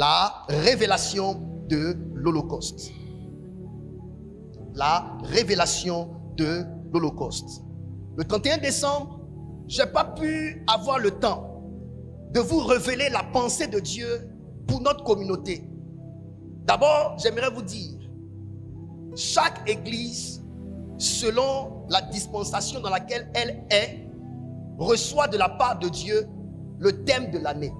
la révélation de l'Holocauste. La révélation de l'Holocauste. Le 31 décembre, je n'ai pas pu avoir le temps de vous révéler la pensée de Dieu pour notre communauté. D'abord, j'aimerais vous dire, chaque église, selon la dispensation dans laquelle elle est, reçoit de la part de Dieu le thème de l'année.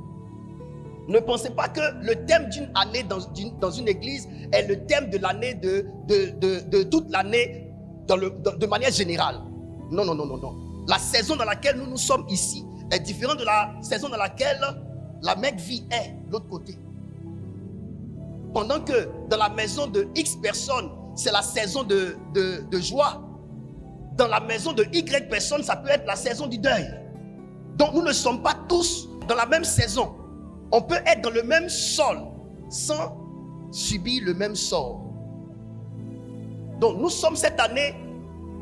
Ne pensez pas que le thème d'une année dans une église est le thème de l'année de toute l'année de manière générale. Non, non, non, non, non. La saison dans laquelle nous sommes ici est différente de la saison dans laquelle la Mecque-Vie est de l'autre côté. Pendant que dans la maison de X personnes, c'est la saison de joie. Dans la maison de Y personnes, ça peut être la saison du deuil. Donc nous ne sommes pas tous dans la même saison. On peut être dans le même sol sans subir le même sort. Donc nous sommes cette année,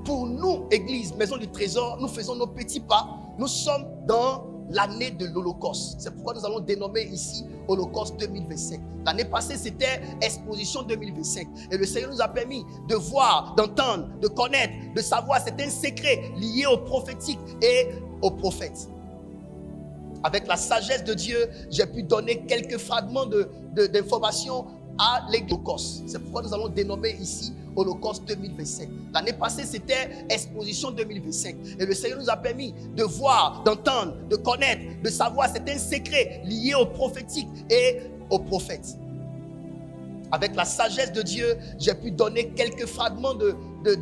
pour nous, Église, Maison du Trésor, nous faisons nos petits pas. Nous sommes dans l'année de l'Holocauste. C'est pourquoi nous allons dénommer ici Holocauste 2025. L'année passée, c'était Exposition 2025. Et le Seigneur nous a permis de voir, d'entendre, de connaître, de savoir. C'est un secret lié au prophétique et aux prophètes. Avec la sagesse de Dieu, j'ai pu donner quelques fragments d'informations à l'Holocauste. C'est pourquoi nous allons dénommer ici Holocauste 2025. L'année passée, c'était Exposition 2025. Et le Seigneur nous a permis de voir, d'entendre, de connaître, de savoir. C'est un secret lié au prophétique et aux prophètes. Avec la sagesse de Dieu, j'ai pu donner quelques fragments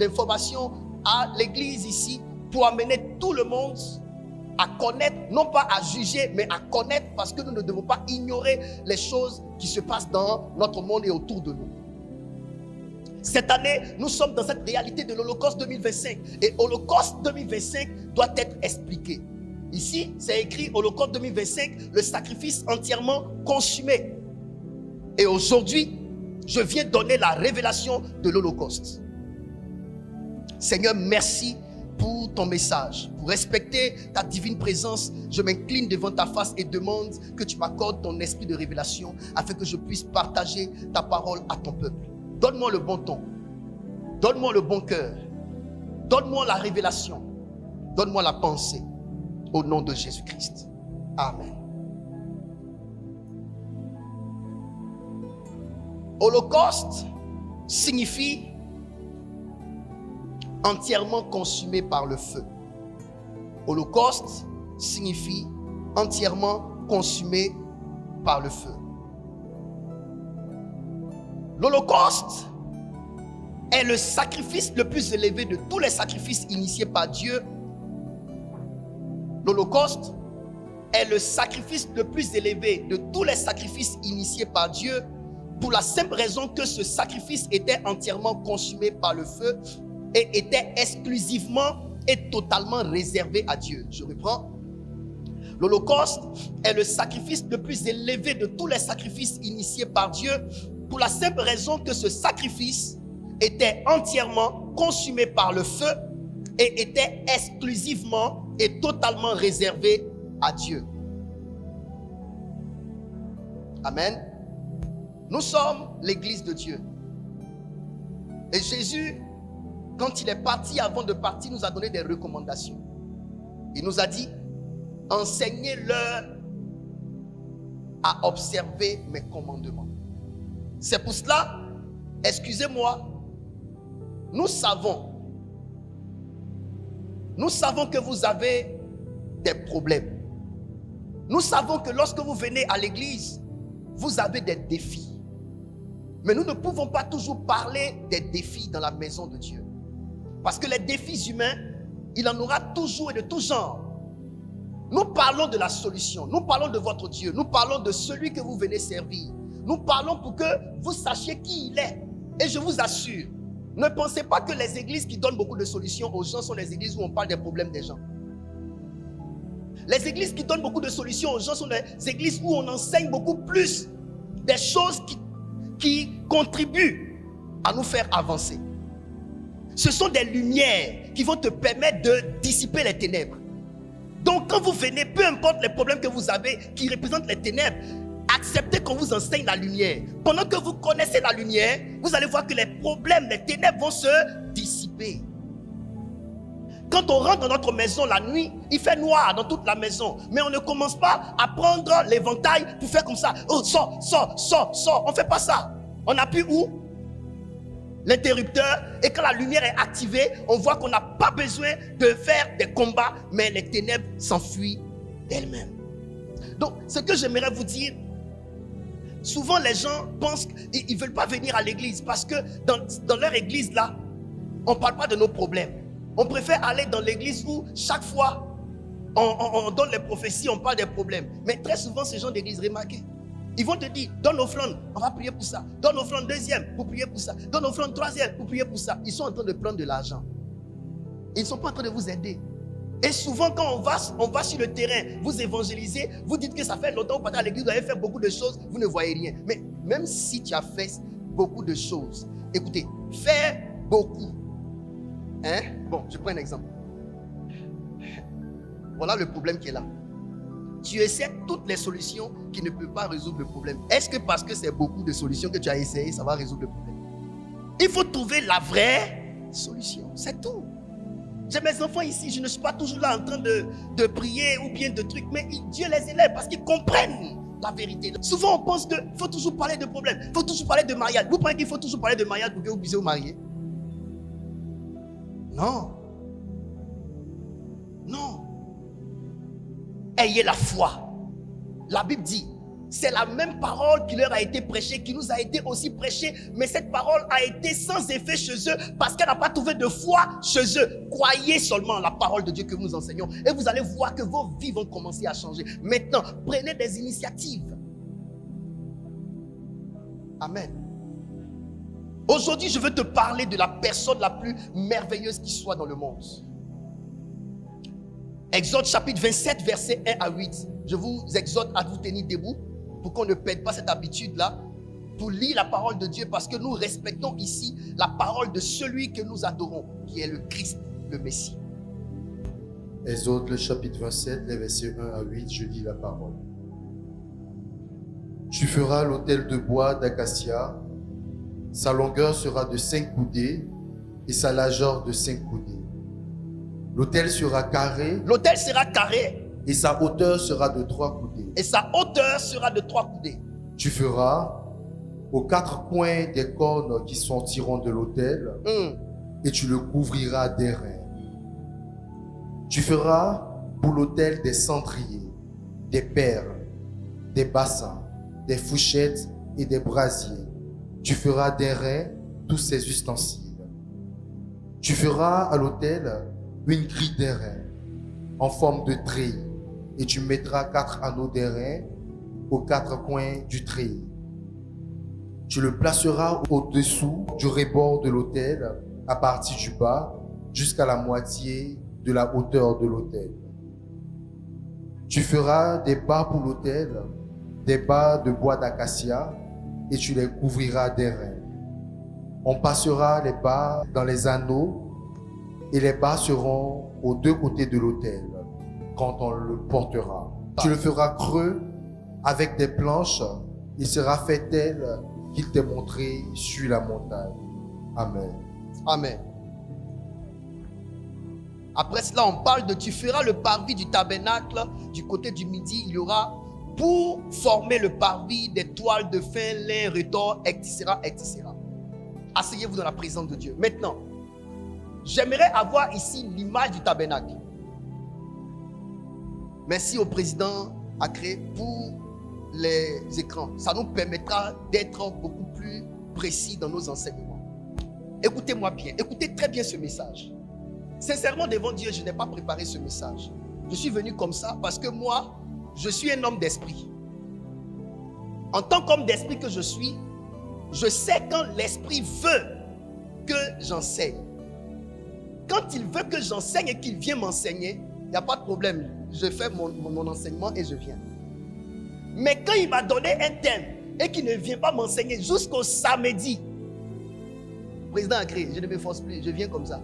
d'informations à l'église ici pour amener tout le monde à connaître, non pas à juger, mais à connaître, parce que nous ne devons pas ignorer les choses qui se passent dans notre monde et autour de nous. Cette année, nous sommes dans cette réalité de l'Holocauste 2025. Et Holocauste 2025 doit être expliqué. Ici, c'est écrit Holocauste 2025, le sacrifice entièrement consumé. Et aujourd'hui, je viens donner la révélation de l'Holocauste. Seigneur, merci pour ton message. Pour respecter ta divine présence, je m'incline devant ta face et demande que tu m'accordes ton esprit de révélation afin que je puisse partager ta parole à ton peuple. Donne-moi le bon ton. Donne-moi le bon cœur. Donne-moi la révélation. Donne-moi la pensée. Au nom de Jésus-Christ. Amen. Holocauste signifie entièrement consumé par le feu. Holocauste signifie entièrement consumé par le feu. L'Holocauste est le sacrifice le plus élevé de tous les sacrifices initiés par Dieu. L'Holocauste est le sacrifice le plus élevé de tous les sacrifices initiés par Dieu, pour la simple raison que ce sacrifice était entièrement consumé par le feu et était exclusivement et totalement réservé à Dieu. Je reprends. L'Holocauste est le sacrifice le plus élevé de tous les sacrifices initiés par Dieu, pour la simple raison que ce sacrifice était entièrement consumé par le feu et était exclusivement et totalement réservé à Dieu. Amen. Nous sommes l'église de Dieu. Et Jésus, quand il est parti, avant de partir, nous a donné des recommandations. Il nous a dit, enseignez-leur à observer mes commandements. C'est pour cela, excusez-moi, nous savons que vous avez des problèmes. Nous savons que lorsque vous venez à l'église, vous avez des défis. Mais nous ne pouvons pas toujours parler des défis dans la maison de Dieu. Parce que les défis humains, il en aura toujours et de tout genre. Nous parlons de la solution, nous parlons de votre Dieu, nous parlons de celui que vous venez servir. Nous parlons pour que vous sachiez qui il est. Et je vous assure, ne pensez pas que les églises qui donnent beaucoup de solutions aux gens sont les églises où on parle des problèmes des gens. Les églises qui donnent beaucoup de solutions aux gens sont les églises où on enseigne beaucoup plus des choses qui contribuent à nous faire avancer. Ce sont des lumières qui vont te permettre de dissiper les ténèbres. Donc quand vous venez, peu importe les problèmes que vous avez qui représentent les ténèbres, Acceptez qu'on vous enseigne la lumière. Pendant que vous connaissez la lumière, vous allez voir que les problèmes, les ténèbres vont se dissiper. Quand on rentre dans notre maison la nuit, il fait noir dans toute la maison. Mais on ne commence pas à prendre l'éventail pour faire comme ça. Oh, sors. On ne fait pas ça. On appuie où? L'interrupteur. Et quand la lumière est activée, on voit qu'on n'a pas besoin de faire des combats, mais les ténèbres s'enfuient d'elles-mêmes. Donc, ce que j'aimerais vous dire, souvent les gens pensent qu'ils ne veulent pas venir à l'église parce que dans leur église là, on ne parle pas de nos problèmes. On préfère aller dans l'église où chaque fois on donne les prophéties, on parle des problèmes. Mais très souvent, ces gens d'église, remarquez, ils vont te dire, donne l'offrande, on va prier pour ça. Donne l'offrande deuxième, pour prier pour ça. Donne l'offrande troisième, pour prier pour ça. Ils sont en train de prendre de l'argent. Ils ne sont pas en train de vous aider. Et souvent, quand on va sur le terrain, vous évangélisez, vous dites que ça fait longtemps que vous partez à l'église, vous avez fait beaucoup de choses, vous ne voyez rien. Mais même si tu as fait beaucoup de choses, écoutez, faire beaucoup. Bon, je prends un exemple. Voilà le problème qui est là. Tu essaies toutes les solutions qui ne peuvent pas résoudre le problème. Est-ce que parce que c'est beaucoup de solutions que tu as essayé, ça va résoudre le problème? Il faut trouver la vraie solution. C'est tout. J'ai mes enfants ici, je ne suis pas toujours là en train de prier ou bien de trucs, mais Dieu les élève parce qu'ils comprennent la vérité. Souvent on pense qu'il faut toujours parler de problèmes, il faut toujours parler de mariage. Vous pensez qu'il faut toujours parler de mariage pour que vous puissiez vous marier? Non. Non. Ayez la foi. La Bible dit, c'est la même parole qui leur a été prêchée, qui nous a été aussi prêchée, mais cette parole a été sans effet chez eux parce qu'elle n'a pas trouvé de foi chez eux. Croyez seulement la parole de Dieu que nous enseignons et vous allez voir que vos vies vont commencer à changer. Maintenant, prenez des initiatives. Amen. Aujourd'hui, je veux te parler de la personne la plus merveilleuse qui soit dans le monde. Exode chapitre 27, versets 1 à 8. Je vous exhorte à vous tenir debout pour qu'on ne perde pas cette habitude-là, pour lire la parole de Dieu, parce que nous respectons ici la parole de celui que nous adorons, qui est le Christ, le Messie. Exode le chapitre 27, les versets 1 à 8, je lis la parole. Tu feras l'autel de bois d'acacia, sa longueur sera de 5 coudées et sa largeur de 5 coudées. L'autel sera carré. L'autel sera carré. Et sa hauteur sera de 3 coudées. Et sa hauteur sera de 3 coudées. Tu feras aux 4 coins des cornes qui sortiront de l'autel et tu le couvriras d'airain. Tu feras pour l'autel des cendriers, des perles, des bassins, des fourchettes et des brasiers. Tu feras d'airain tous ces ustensiles. Tu feras à l'autel une grille d'airain en forme de treillis et tu mettras 4 anneaux d'airain aux 4 coins du treillis. Tu le placeras au-dessous du rebord de l'autel à partir du bas jusqu'à la moitié de la hauteur de l'autel. Tu feras des bas pour l'autel, des bas de bois d'acacia et tu les couvriras d'airain. On passera les bas dans les anneaux et les bas seront aux 2 côtés de l'autel quand on le portera. Tu le feras creux avec des planches. Il sera fait tel qu'il t'est montré sur la montagne. Amen. Amen. Après cela, on parle de tu feras le parvis du tabernacle. Du côté du midi, il y aura pour former le parvis des toiles de fin, lin, retors, etc., etc. Asseyez-vous dans la présence de Dieu. Maintenant, j'aimerais avoir ici l'image du tabernacle. Merci au président Acré pour les écrans. Ça nous permettra d'être beaucoup plus précis dans nos enseignements. Écoutez-moi bien, écoutez très bien ce message. Sincèrement, devant Dieu, je n'ai pas préparé ce message. Je suis venu comme ça parce que moi, je suis un homme d'esprit. En tant qu'homme d'esprit que je suis, je sais quand l'esprit veut que j'enseigne. Quand il veut que j'enseigne et qu'il vient m'enseigner, il n'y a pas de problème. Je fais mon enseignement et je viens. Mais quand il m'a donné un thème et qu'il ne vient pas m'enseigner jusqu'au samedi, président Agré, je ne me force plus, je viens comme ça.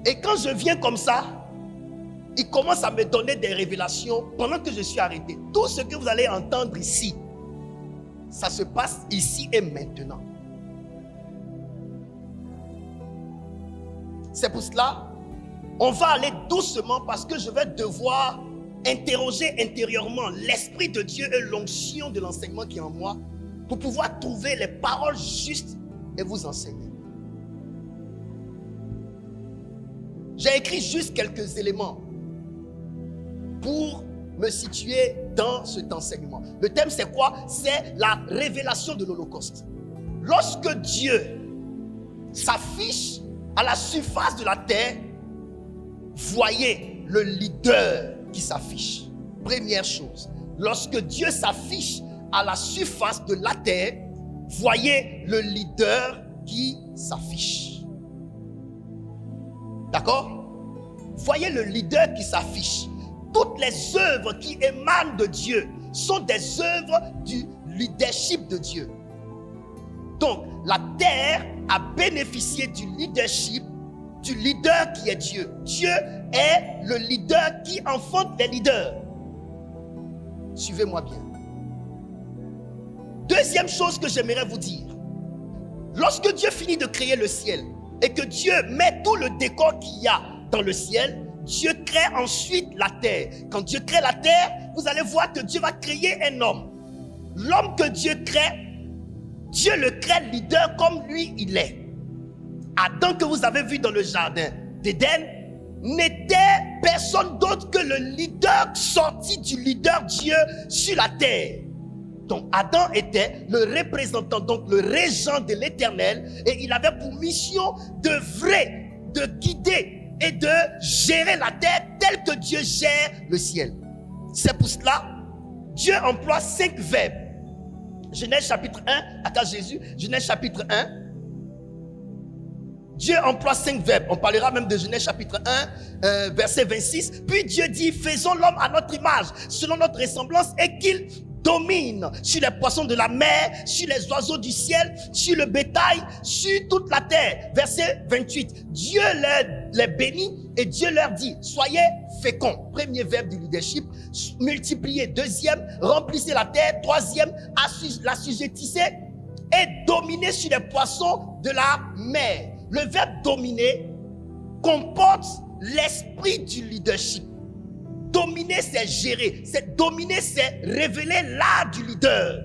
Et quand je viens comme ça, il commence à me donner des révélations pendant que je suis arrêté. Tout ce que vous allez entendre ici, ça se passe ici et maintenant. C'est pour cela, on va aller doucement parce que je vais devoir interroger intérieurement l'Esprit de Dieu et l'onction de l'enseignement qui est en moi pour pouvoir trouver les paroles justes et vous enseigner. J'ai écrit juste quelques éléments pour me situer dans cet enseignement. Le thème c'est quoi? C'est la révélation de l'Holocauste. Lorsque Dieu s'affiche à la surface de la terre, voyez le leader qui s'affiche. Première chose, lorsque Dieu s'affiche à la surface de la terre, voyez le leader qui s'affiche. D'accord? Voyez le leader qui s'affiche. Toutes les œuvres qui émanent de Dieu sont des œuvres du leadership de Dieu. Donc, la terre a bénéficié du leadership du leader qui est Dieu. Dieu est le leader qui enfante les leaders. Suivez-moi bien. Deuxième chose que j'aimerais vous dire. Lorsque Dieu finit de créer le ciel et que Dieu met tout le décor qu'il y a dans le ciel, Dieu crée ensuite la terre. Quand Dieu crée la terre, vous allez voir que Dieu va créer un homme. L'homme que Dieu crée, Dieu le crée leader comme lui il est. Adam que vous avez vu dans le jardin d'Éden n'était personne d'autre que le leader sorti du leader Dieu sur la terre. Donc Adam était le représentant, donc le régent de l'Éternel, et il avait pour mission d'œuvrer, de guider et de gérer la terre telle que Dieu gère le ciel. C'est pour cela Dieu emploie 5 verbes. Genèse chapitre 1, attends Jésus, Genèse chapitre 1. Dieu emploie 5 verbes. On parlera même de Genèse chapitre 1, verset 26. Puis Dieu dit, faisons l'homme à notre image, selon notre ressemblance, et qu'il domine sur les poissons de la mer, sur les oiseaux du ciel, sur le bétail, sur toute la terre. Verset 28. Dieu les bénit et Dieu leur dit, soyez féconds. Premier verbe du leadership. Multipliez. Deuxième, remplissez la terre. Troisième, l'assujettissez et dominez sur les poissons de la mer. Le verbe dominer comporte l'esprit du leadership. Dominer, c'est gérer. Dominer, c'est révéler l'art du leader.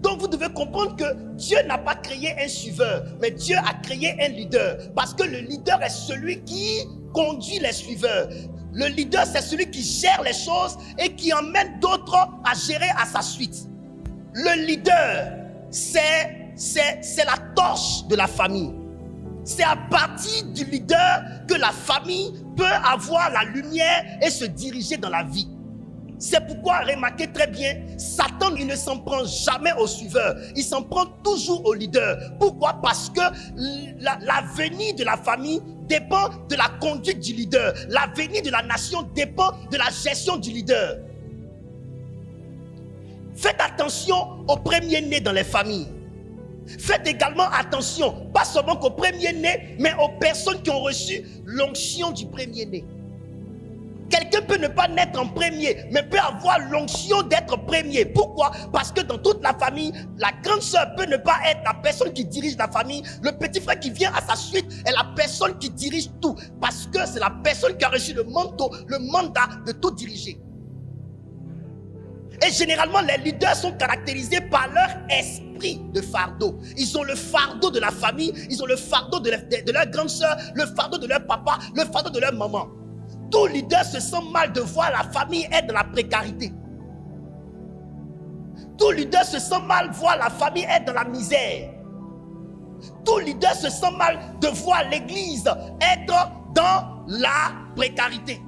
Donc vous devez comprendre que Dieu n'a pas créé un suiveur, mais Dieu a créé un leader. Parce que le leader est celui qui conduit les suiveurs. Le leader, c'est celui qui gère les choses et qui emmène d'autres à gérer à sa suite. Le leader, c'est la torche de la famille. C'est à partir du leader que la famille peut avoir la lumière et se diriger dans la vie. C'est pourquoi, remarquez très bien, Satan, il ne s'en prend jamais au suiveur. Il s'en prend toujours au leader. Pourquoi? Parce que l'avenir de la famille dépend de la conduite du leader. L'avenir de la nation dépend de la gestion du leader. Faites attention aux premiers-nés dans les familles. Faites également attention, pas seulement qu'aux premiers-nés, mais aux personnes qui ont reçu l'onction du premier-né. Quelqu'un peut ne pas naître en premier, mais peut avoir l'onction d'être premier. Pourquoi? Parce que dans toute la famille, la grande sœur peut ne pas être la personne qui dirige la famille. Le petit frère qui vient à sa suite est la personne qui dirige tout. Parce que c'est la personne qui a reçu le manteau, le mandat de tout diriger. Et généralement, les leaders sont caractérisés par leur esprit de fardeau. Ils ont le fardeau de la famille, ils ont le fardeau de leur grande sœur, le fardeau de leur papa, le fardeau de leur maman. Tout leader se sent mal de voir la famille être dans la précarité. Tout leader se sent mal de voir la famille être dans la misère. Tout leader se sent mal de voir l'église être dans la précarité.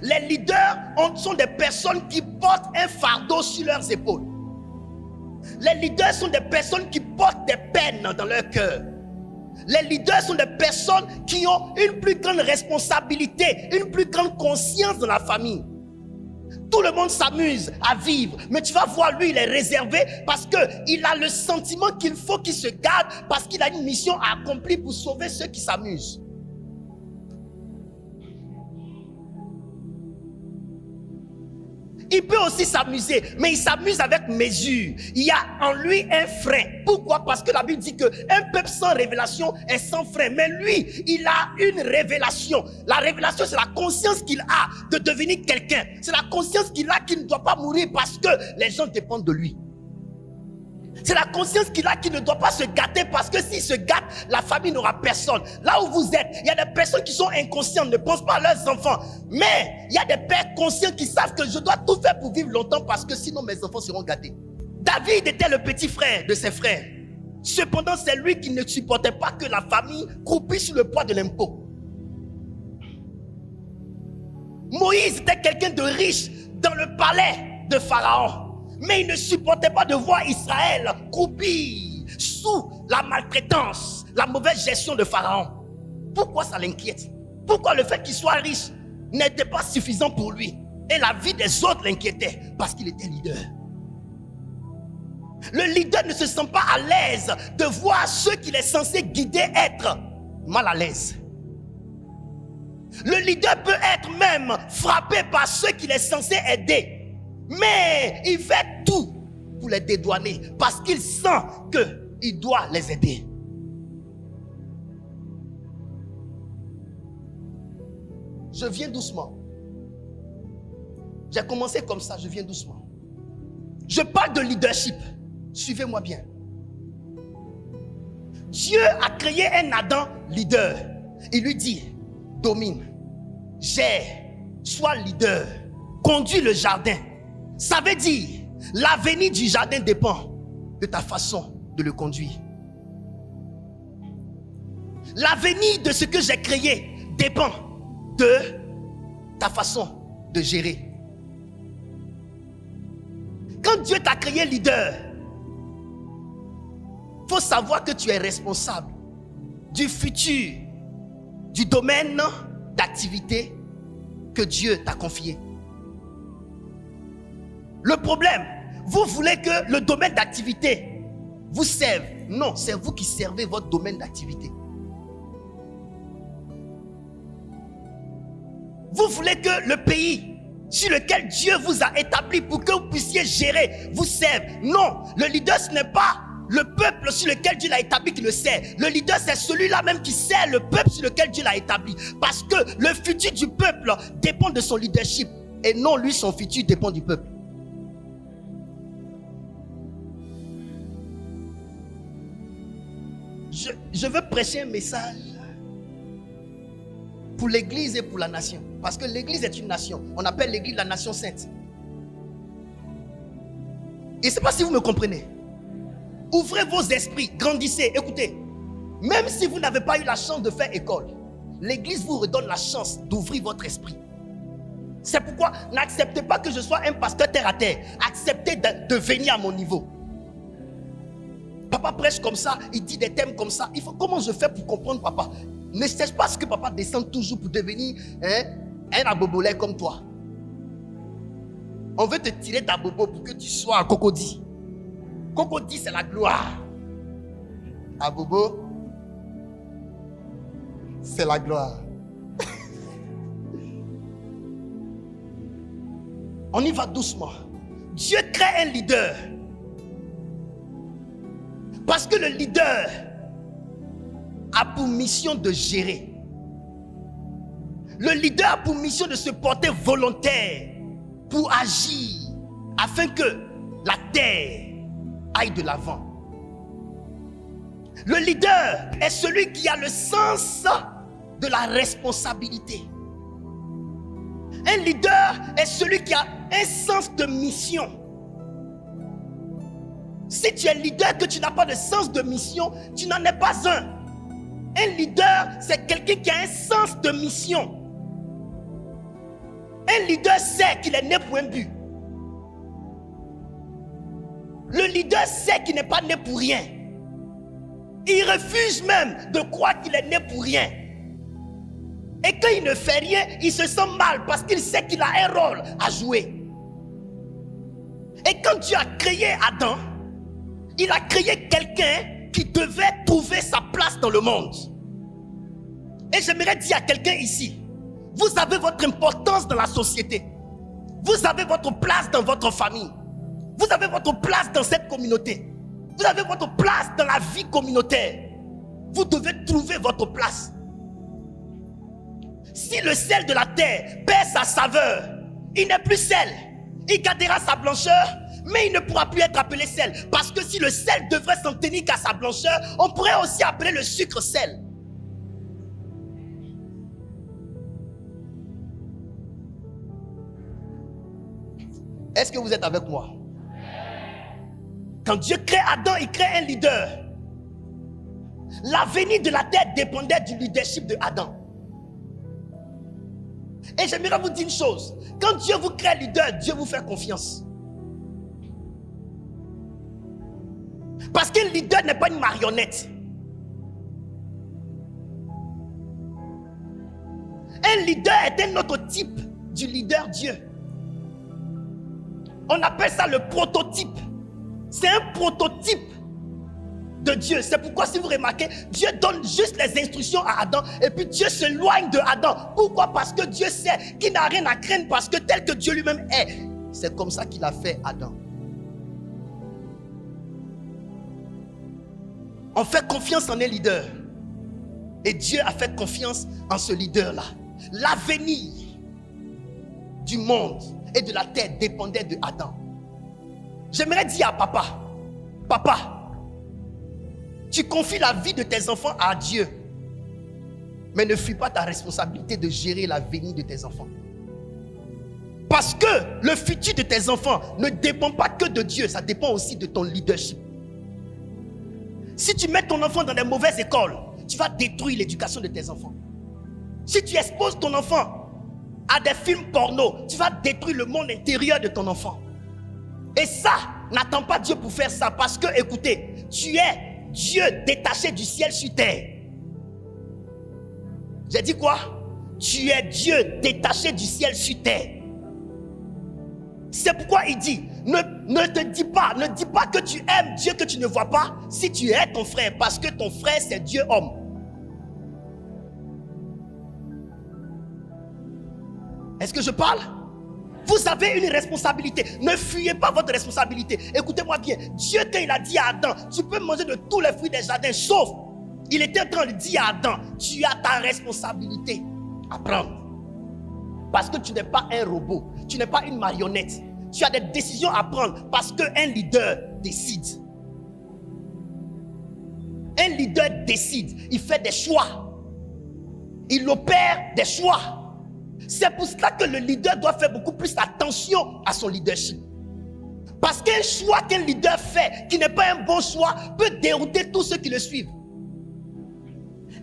Les leaders sont des personnes qui portent un fardeau sur leurs épaules. Les leaders sont des personnes qui portent des peines dans leur cœur. Les leaders sont des personnes qui ont une plus grande responsabilité, une plus grande conscience dans la famille. Tout le monde s'amuse à vivre, mais tu vas voir, lui, il est réservé parce qu'il a le sentiment qu'il faut qu'il se garde parce qu'il a une mission à accomplir pour sauver ceux qui s'amusent. Il peut aussi s'amuser, mais il s'amuse avec mesure. Il y a en lui un frein. Pourquoi? Parce que la Bible dit qu'un peuple sans révélation est sans frein. Mais lui, il a une révélation. La révélation, c'est la conscience qu'il a de devenir quelqu'un. C'est la conscience qu'il a qu'il ne doit pas mourir parce que les gens dépendent de lui. C'est la conscience qu'il a qu'il ne doit pas se gâter parce que s'il se gâte, la famille n'aura personne. Là où vous êtes, il y a des personnes qui sont inconscientes, ne pensent pas à leurs enfants. Mais il y a des pères conscients qui savent que je dois tout faire pour vivre longtemps parce que sinon mes enfants seront gâtés. David était le petit frère de ses frères. Cependant, c'est lui qui ne supportait pas que la famille croupisse sous le poids de l'impôt. Moïse était quelqu'un de riche dans le palais de Pharaon. Mais il ne supportait pas de voir Israël croupir sous la maltraitance, la mauvaise gestion de Pharaon. Pourquoi ça l'inquiète? Pourquoi le fait qu'il soit riche n'était pas suffisant pour lui? Et la vie des autres l'inquiétait parce qu'il était leader. Le leader ne se sent pas à l'aise de voir ceux qu'il est censé guider être mal à l'aise. Le leader peut être même frappé par ceux qu'il est censé aider. Mais il fait tout pour les dédouaner parce qu'il sent qu'il doit les aider. Je viens doucement. J'ai commencé comme ça, je viens doucement. Je parle de leadership. Suivez-moi bien. Dieu a créé un Adam leader. Il lui dit, domine, gère, sois leader, conduis le jardin. Ça veut dire, l'avenir du jardin dépend de ta façon de le conduire. L'avenir de ce que j'ai créé dépend de ta façon de gérer. Quand Dieu t'a créé leader, il faut savoir que tu es responsable du futur, du domaine d'activité que Dieu t'a confié. Le problème, vous voulez que le domaine d'activité vous serve. Non, c'est vous qui servez votre domaine d'activité. Vous voulez que le pays sur lequel Dieu vous a établi pour que vous puissiez gérer vous serve. Non, le leader ce n'est pas le peuple sur lequel Dieu l'a établi qui le sert. Le leader c'est celui-là même qui sert le peuple sur lequel Dieu l'a établi. Parce que le futur du peuple dépend de son leadership. Et non, lui, son futur dépend du peuple. Je veux prêcher un message pour l'église et pour la nation. Parce que l'église est une nation. On appelle l'église la nation sainte. Et je ne sais pas si vous me comprenez. Ouvrez vos esprits, grandissez, écoutez. Même si vous n'avez pas eu la chance de faire école, l'église vous redonne la chance d'ouvrir votre esprit. C'est pourquoi n'acceptez pas que je sois un pasteur terre à terre. Acceptez de venir à mon niveau. Papa prêche comme ça, il dit des thèmes comme ça. Comment je fais pour comprendre papa? Ne cherche pas ce que papa descend toujours pour devenir un abobolé comme toi. On veut te tirer ta bobo pour que tu sois un cocody. Cocody, c'est la gloire. Abobo, c'est la gloire. On y va doucement. Dieu crée un leader. Parce que le leader a pour mission de gérer. Le leader a pour mission de se porter volontaire pour agir afin que la terre aille de l'avant. Le leader est celui qui a le sens de la responsabilité. Un leader est celui qui a un sens de mission. Si tu es leader que tu n'as pas de sens de mission, tu n'en es pas un. Un leader, c'est quelqu'un qui a un sens de mission. Un leader sait qu'il est né pour un but. Le leader sait qu'il n'est pas né pour rien. Il refuse même de croire qu'il est né pour rien. Et quand il ne fait rien, il se sent mal parce qu'il sait qu'il a un rôle à jouer. Et quand Dieu a créé Adam, il a créé quelqu'un qui devait trouver sa place dans le monde. Et j'aimerais dire à quelqu'un ici, vous avez votre importance dans la société. Vous avez votre place dans votre famille. Vous avez votre place dans cette communauté. Vous avez votre place dans la vie communautaire. Vous devez trouver votre place. Si le sel de la terre perd sa saveur, il n'est plus sel. Il gardera sa blancheur, mais il ne pourra plus être appelé sel. Parce que si le sel devrait s'en tenir qu'à sa blancheur, on pourrait aussi appeler le sucre sel. Est-ce que vous êtes avec moi? Quand Dieu crée Adam, il crée un leader. L'avenir de la terre dépendait du leadership de Adam. Et j'aimerais vous dire une chose. Quand Dieu vous crée leader, Dieu vous fait confiance. Parce qu'un leader n'est pas une marionnette. Un leader est un autre type du leader Dieu. On appelle ça le prototype. C'est un prototype de Dieu. C'est pourquoi si vous remarquez, Dieu donne juste les instructions à Adam et puis Dieu s'éloigne de Adam. Pourquoi? Parce que Dieu sait qu'il n'a rien à craindre parce que tel que Dieu lui-même est, c'est comme ça qu'il a fait Adam. On fait confiance en un leader et Dieu a fait confiance en ce leader-là. L'avenir du monde et de la terre dépendait de Adam. J'aimerais dire à papa, papa, tu confies la vie de tes enfants à Dieu, mais ne fuis pas ta responsabilité de gérer l'avenir de tes enfants. Parce que le futur de tes enfants ne dépend pas que de Dieu, ça dépend aussi de ton leadership. Si tu mets ton enfant dans des mauvaises écoles, tu vas détruire l'éducation de tes enfants. Si tu exposes ton enfant à des films porno, tu vas détruire le monde intérieur de ton enfant. Et ça, n'attends pas Dieu pour faire ça. Parce que, écoutez, tu es Dieu détaché du ciel sur terre. J'ai dit quoi? Tu es Dieu détaché du ciel sur terre. C'est pourquoi il dit, ne dis pas que tu aimes Dieu que tu ne vois pas si tu es ton frère. Parce que ton frère, c'est Dieu homme. Est-ce que je parle? Vous avez une responsabilité. Ne fuyez pas votre responsabilité. Écoutez-moi bien. Dieu, quand il a dit à Adam, tu peux manger de tous les fruits des jardins, sauf, il était en train de dire à Adam, tu as ta responsabilité à prendre. Parce que tu n'es pas un robot. Tu n'es pas une marionnette. Tu as des décisions à prendre parce qu'un leader décide. Un leader décide. Il fait des choix. Il opère des choix. C'est pour cela que le leader doit faire beaucoup plus attention à son leadership. Parce qu'un choix qu'un leader fait, qui n'est pas un bon choix, peut dérouter tous ceux qui le suivent.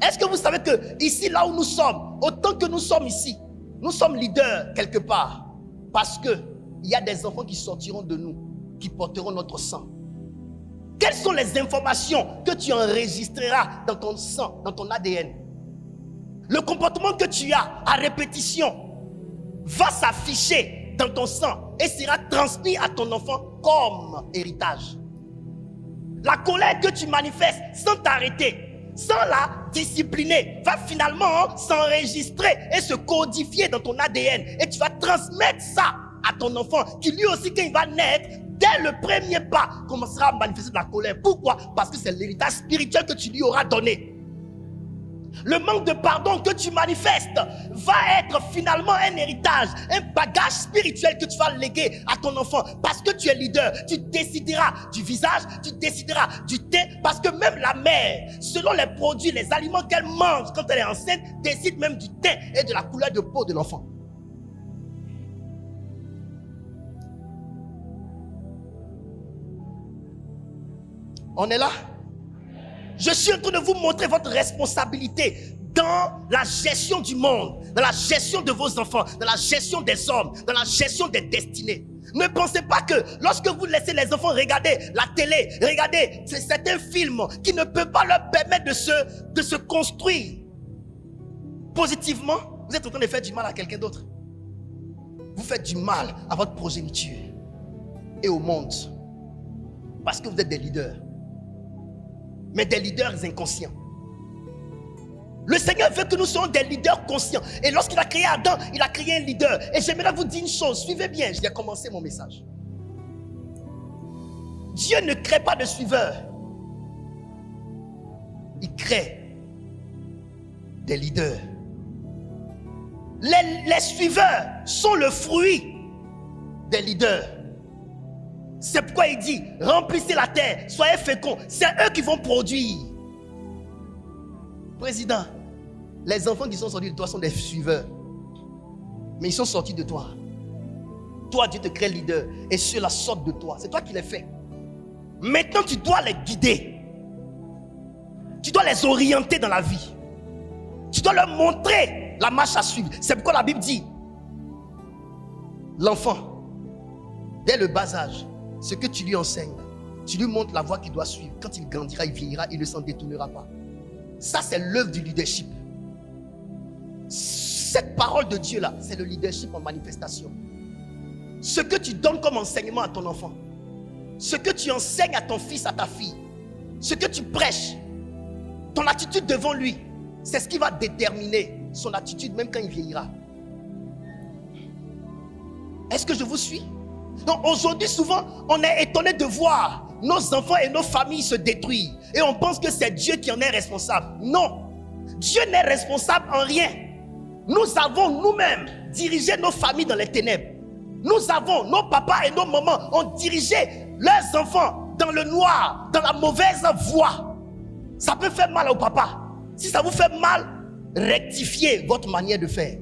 Est-ce que vous savez que ici, là où nous sommes, autant que nous sommes ici, nous sommes leaders quelque part. Parce qu'il y a des enfants qui sortiront de nous, qui porteront notre sang. Quelles sont les informations que tu enregistreras dans ton sang, dans ton ADN? Le comportement que tu as à répétition va s'afficher dans ton sang et sera transmis à ton enfant comme héritage. La colère que tu manifestes sans t'arrêter, sans la discipliner, va finalement s'enregistrer et se codifier dans ton ADN. Et tu vas transmettre ça à ton enfant qui lui aussi, quand il va naître, dès le premier pas, commencera à manifester de la colère. Pourquoi? Parce que c'est l'héritage spirituel que tu lui auras donné. Le manque de pardon que tu manifestes va être finalement un héritage, un bagage spirituel que tu vas léguer à ton enfant. Parce que tu es leader, tu décideras du visage, tu décideras du thé. Parce que même la mère, selon les produits, les aliments qu'elle mange quand elle est enceinte, décide même du teint et de la couleur de peau de l'enfant. On est là? Je suis en train de vous montrer votre responsabilité dans la gestion du monde, dans la gestion de vos enfants, dans la gestion des hommes, dans la gestion des destinées. Ne pensez pas que lorsque vous laissez les enfants regarder la télé, regarder certains films qui ne peuvent pas leur permettre de se construire positivement, vous êtes en train de faire du mal à quelqu'un d'autre. Vous faites du mal à votre progéniture et au monde parce que vous êtes des leaders. Mais des leaders inconscients. Le Seigneur veut que nous soyons des leaders conscients. Et lorsqu'il a créé Adam, il a créé un leader. Et j'aimerais vous dire une chose, suivez bien, j'ai commencé mon message. Dieu ne crée pas de suiveurs. Il crée des leaders. Les suiveurs sont le fruit des leaders. C'est pourquoi il dit, remplissez la terre, soyez féconds. C'est eux qui vont produire. Président, les enfants qui sont sortis de toi sont des suiveurs. Mais ils sont sortis de toi. Toi, Dieu te crée leader. Et ceux-là sortent de toi. C'est toi qui les fais. Maintenant, tu dois les guider. Tu dois les orienter dans la vie. Tu dois leur montrer la marche à suivre. C'est pourquoi la Bible dit, l'enfant, dès le bas âge, ce que tu lui enseignes, tu lui montres la voie qu'il doit suivre. Quand il grandira, il vieillira, il ne s'en détournera pas. Ça, c'est l'œuvre du leadership. Cette parole de Dieu là, c'est le leadership en manifestation. Ce que tu donnes comme enseignement à ton enfant, ce que tu enseignes à ton fils, à ta fille, ce que tu prêches, ton attitude devant lui, c'est ce qui va déterminer son attitude même quand il vieillira. Est-ce que je vous suis? Donc aujourd'hui, souvent, on est étonné de voir nos enfants et nos familles se détruire. Et on pense que c'est Dieu qui en est responsable. Non, Dieu n'est responsable en rien. Nous avons nous-mêmes dirigé nos familles dans les ténèbres. Nous avons, nos papas et nos mamans ont dirigé leurs enfants dans le noir, dans la mauvaise voie. Ça peut faire mal au papa. Si ça vous fait mal, rectifiez votre manière de faire.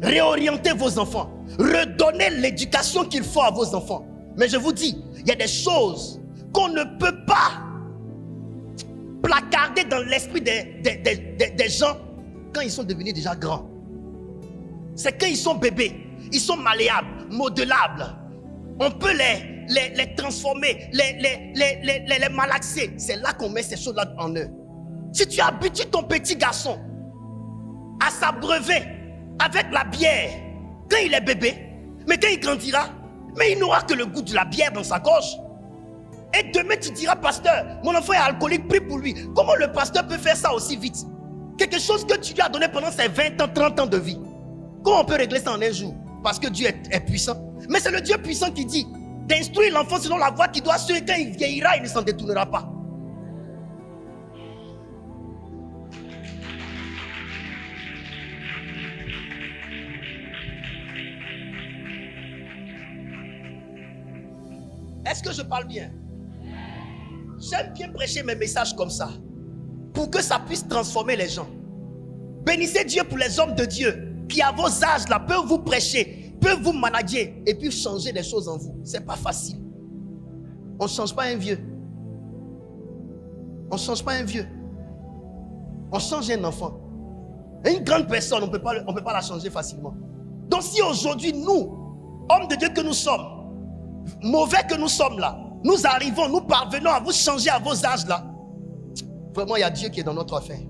Réorientez vos enfants. Redonnez l'éducation qu'il faut à vos enfants. Mais je vous dis, il y a des choses qu'on ne peut pas placarder dans l'esprit des gens quand ils sont devenus déjà grands. C'est quand ils sont bébés. Ils sont malléables, modelables. On peut les transformer, les malaxer. C'est là qu'on met ces choses-là en eux. Si tu habitues ton petit garçon à s'abreuver avec la bière quand il est bébé, mais quand il grandira, mais il n'aura que le goût de la bière dans sa gorge. Et demain tu diras, pasteur, mon enfant est alcoolique, prie pour lui. Comment le pasteur peut faire ça aussi vite? Quelque chose que tu lui as donné pendant ses 20 ans, 30 ans de vie. Comment on peut régler ça en un jour? Parce que Dieu est puissant. Mais c'est le Dieu puissant qui dit d'instruire l'enfant selon la voie qu'il doit suivre. Quand il vieillira, il ne s'en détournera pas. Est-ce que je parle bien? J'aime bien prêcher mes messages comme ça, pour que ça puisse transformer les gens. Bénissez Dieu pour les hommes de Dieu qui à vos âges là peuvent vous prêcher, peuvent vous manager et puis changer des choses en vous. C'est pas facile. On ne change pas un vieux. On ne change pas un vieux. On change un enfant. Et une grande personne, on ne peut pas la changer facilement. Donc si aujourd'hui nous, hommes de Dieu que nous sommes, mauvais que nous sommes là, nous arrivons, nous parvenons à vous changer à vos âges là, vraiment il y a Dieu qui est dans notre affaire.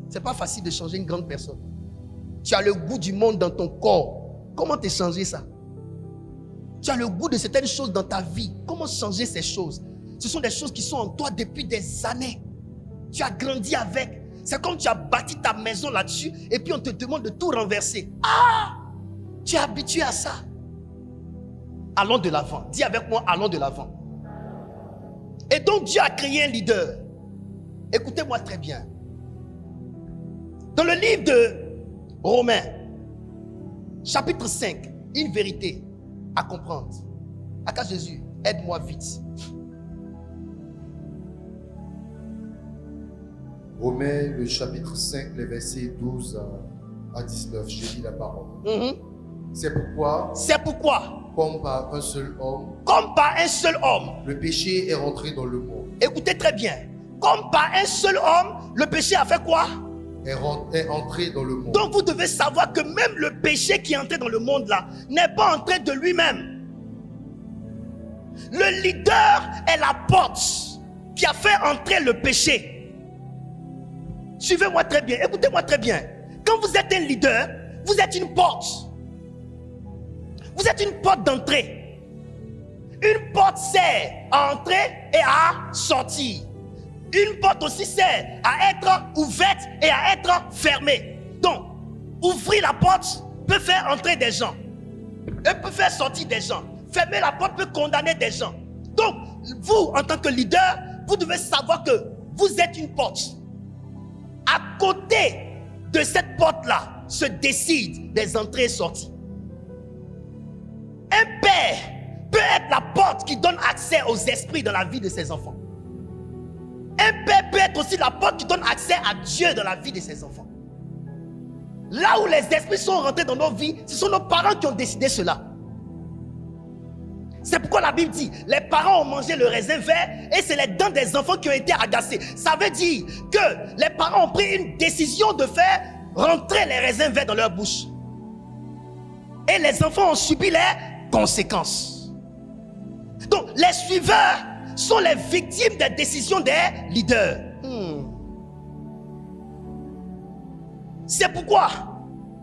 C'est pas facile de changer une grande personne. Tu as le goût du monde dans ton corps. Comment te changer ça? Tu as le goût de certaines choses dans ta vie. Comment changer ces choses? Ce sont des choses qui sont en toi depuis des années. Tu as grandi avec. C'est comme tu as bâti ta maison là-dessus et puis on te demande de tout renverser. Ah! Tu es habitué à ça. Allons de l'avant. Dis avec moi, allons de l'avant. Et donc Dieu a créé un leader. Écoutez-moi très bien. Dans le livre de Romains, chapitre 5, une vérité à comprendre. Aka Jésus, aide-moi vite. Romains, le chapitre 5, les versets 12 à 19, je lis la parole. C'est pourquoi, comme par un seul homme, le péché est rentré dans le monde. Écoutez très bien. Comme par un seul homme, le péché a fait quoi? Est entré dans le monde. Donc vous devez savoir que même le péché qui est entré dans le monde là n'est pas entré de lui-même. Le leader est la porte qui a fait entrer le péché. Suivez-moi très bien, écoutez-moi très bien. Quand vous êtes un leader, vous êtes une porte. Vous êtes une porte d'entrée. Une porte sert à entrer et à sortir. Une porte aussi sert à être ouverte et à être fermée. Donc, ouvrir la porte peut faire entrer des gens. Et peut faire sortir des gens. Fermer la porte peut condamner des gens. Donc, vous, en tant que leader, vous devez savoir que vous êtes une porte. À côté de cette porte-là se décident des entrées et sorties. Un père peut être la porte qui donne accès aux esprits dans la vie de ses enfants. Un père peut être aussi la porte qui donne accès à Dieu dans la vie de ses enfants. Là où les esprits sont rentrés dans nos vies, ce sont nos parents qui ont décidé cela. C'est pourquoi la Bible dit, les parents ont mangé le raisin vert et c'est les dents des enfants qui ont été agacées. Ça veut dire que les parents ont pris une décision de faire rentrer les raisins verts dans leur bouche. Et les enfants ont subi les conséquences. Donc, les suiveurs sont les victimes des décisions des leaders. C'est pourquoi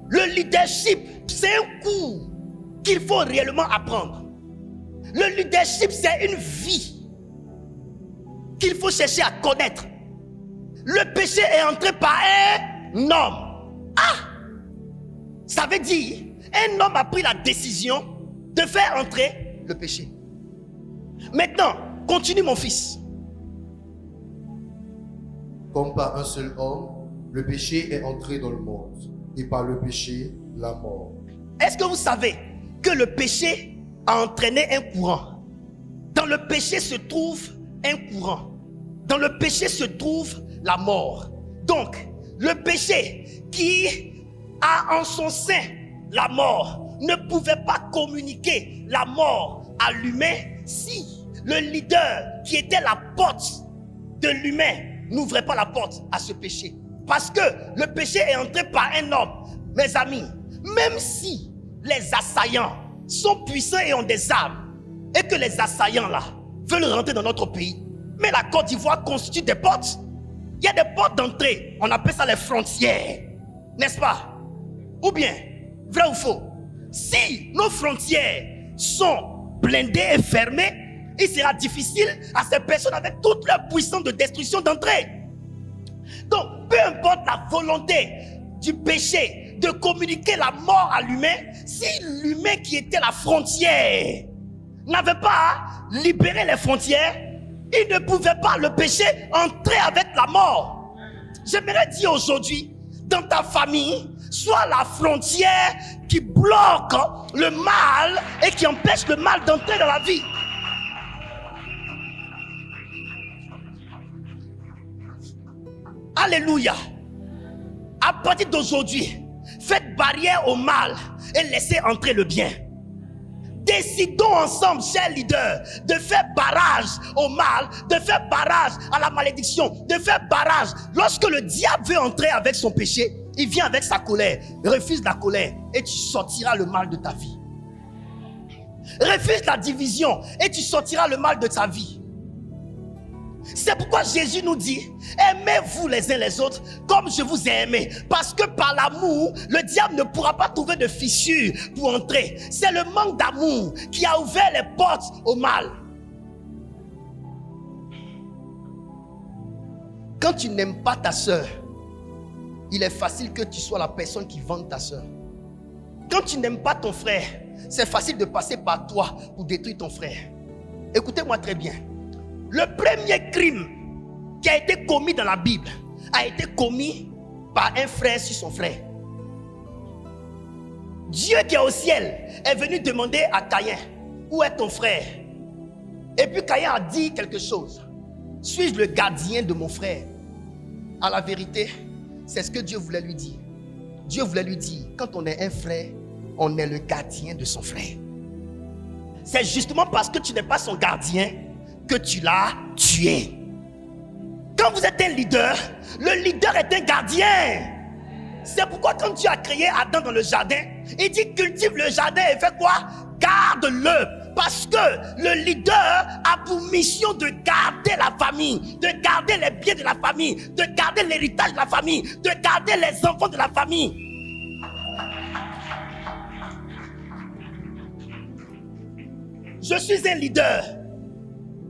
le leadership, c'est un cours qu'il faut réellement apprendre. Le leadership, c'est une vie qu'il faut chercher à connaître. Le péché est entré par un homme. Ça veut dire, un homme a pris la décision de faire entrer le péché. Maintenant, continue mon fils. Comme par un seul homme, le péché est entré dans le monde, et par le péché, la mort. Est-ce que vous savez que le péché a entraîné un courant? Dans le péché se trouve un courant. Dans le péché se trouve la mort. Donc, le péché qui a en son sein la mort ne pouvait pas communiquer la mort à l'humain si le leader qui était la porte de l'humain n'ouvrait pas la porte à ce péché. Parce que le péché est entré par un homme. Mes amis, même si les assaillants sont puissants et ont des armes, et que les assaillants là veulent rentrer dans notre pays, mais la Côte d'Ivoire constitue des portes. Il y a des portes d'entrée. On appelle ça les frontières. N'est-ce pas? Ou bien, vrai ou faux? Si nos frontières sont blindées et fermées, il sera difficile à ces personnes avec toute leur puissance de destruction d'entrer. Donc, peu importe la volonté du péché de communiquer la mort à l'humain, si l'humain qui était la frontière n'avait pas libéré les frontières, il ne pouvait pas, le péché, entrer avec la mort. J'aimerais dire aujourd'hui, dans ta famille, sois la frontière qui bloque le mal et qui empêche le mal d'entrer dans la vie. Alléluia. À partir d'aujourd'hui, faites barrière au mal et laissez entrer le bien. Décidons ensemble, chers leaders, de faire barrage au mal, de faire barrage à la malédiction, de faire barrage. Lorsque le diable veut entrer avec son péché, il vient avec sa colère. Refuse la colère et tu sortiras le mal de ta vie. Refuse la division et tu sortiras le mal de ta vie. C'est pourquoi Jésus nous dit, aimez-vous les uns les autres comme je vous ai aimé. Parce que par l'amour, le diable ne pourra pas trouver de fissure pour entrer. C'est le manque d'amour qui a ouvert les portes au mal. Quand tu n'aimes pas ta soeur, il est facile que tu sois la personne qui vende ta soeur. Quand tu n'aimes pas ton frère, c'est facile de passer par toi pour détruire ton frère. Écoutez-moi très bien. Le premier crime qui a été commis dans la Bible a été commis par un frère sur son frère. Dieu qui est au ciel est venu demander à Caïn, où est ton frère? Et puis Caïn a dit quelque chose. Suis-je le gardien de mon frère? À la vérité, c'est ce que Dieu voulait lui dire. Dieu voulait lui dire, quand on est un frère, on est le gardien de son frère. C'est justement parce que tu n'es pas son gardien que tu l'as tué. Quand vous êtes un leader, le leader est un gardien. C'est pourquoi quand Dieu a créé Adam dans le jardin, il dit cultive le jardin et fais quoi? Garde-le. Parce que le leader a pour mission de garder la famille, de garder les biens de la famille, de garder l'héritage de la famille, de garder les enfants de la famille. Je suis un leader.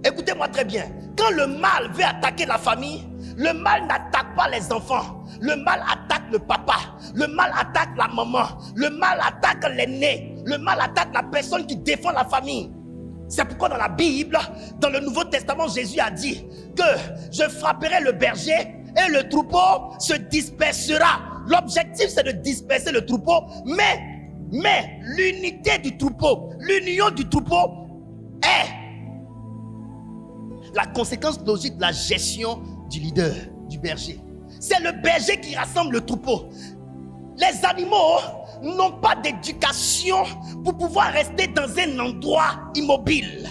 Écoutez-moi très bien. Quand le mal veut attaquer la famille, le mal n'attaque pas les enfants. Le mal attaque le papa. Le mal attaque la maman. Le mal attaque l'aîné. Le mal attaque la personne qui défend la famille. C'est pourquoi dans la Bible, dans le Nouveau Testament, Jésus a dit que je frapperai le berger et le troupeau se dispersera. L'objectif, c'est de disperser le troupeau, mais l'unité du troupeau, l'union du troupeau est la conséquence logique de la gestion du leader, du berger. C'est le berger qui rassemble le troupeau. Les animaux n'ont pas d'éducation pour pouvoir rester dans un endroit immobile.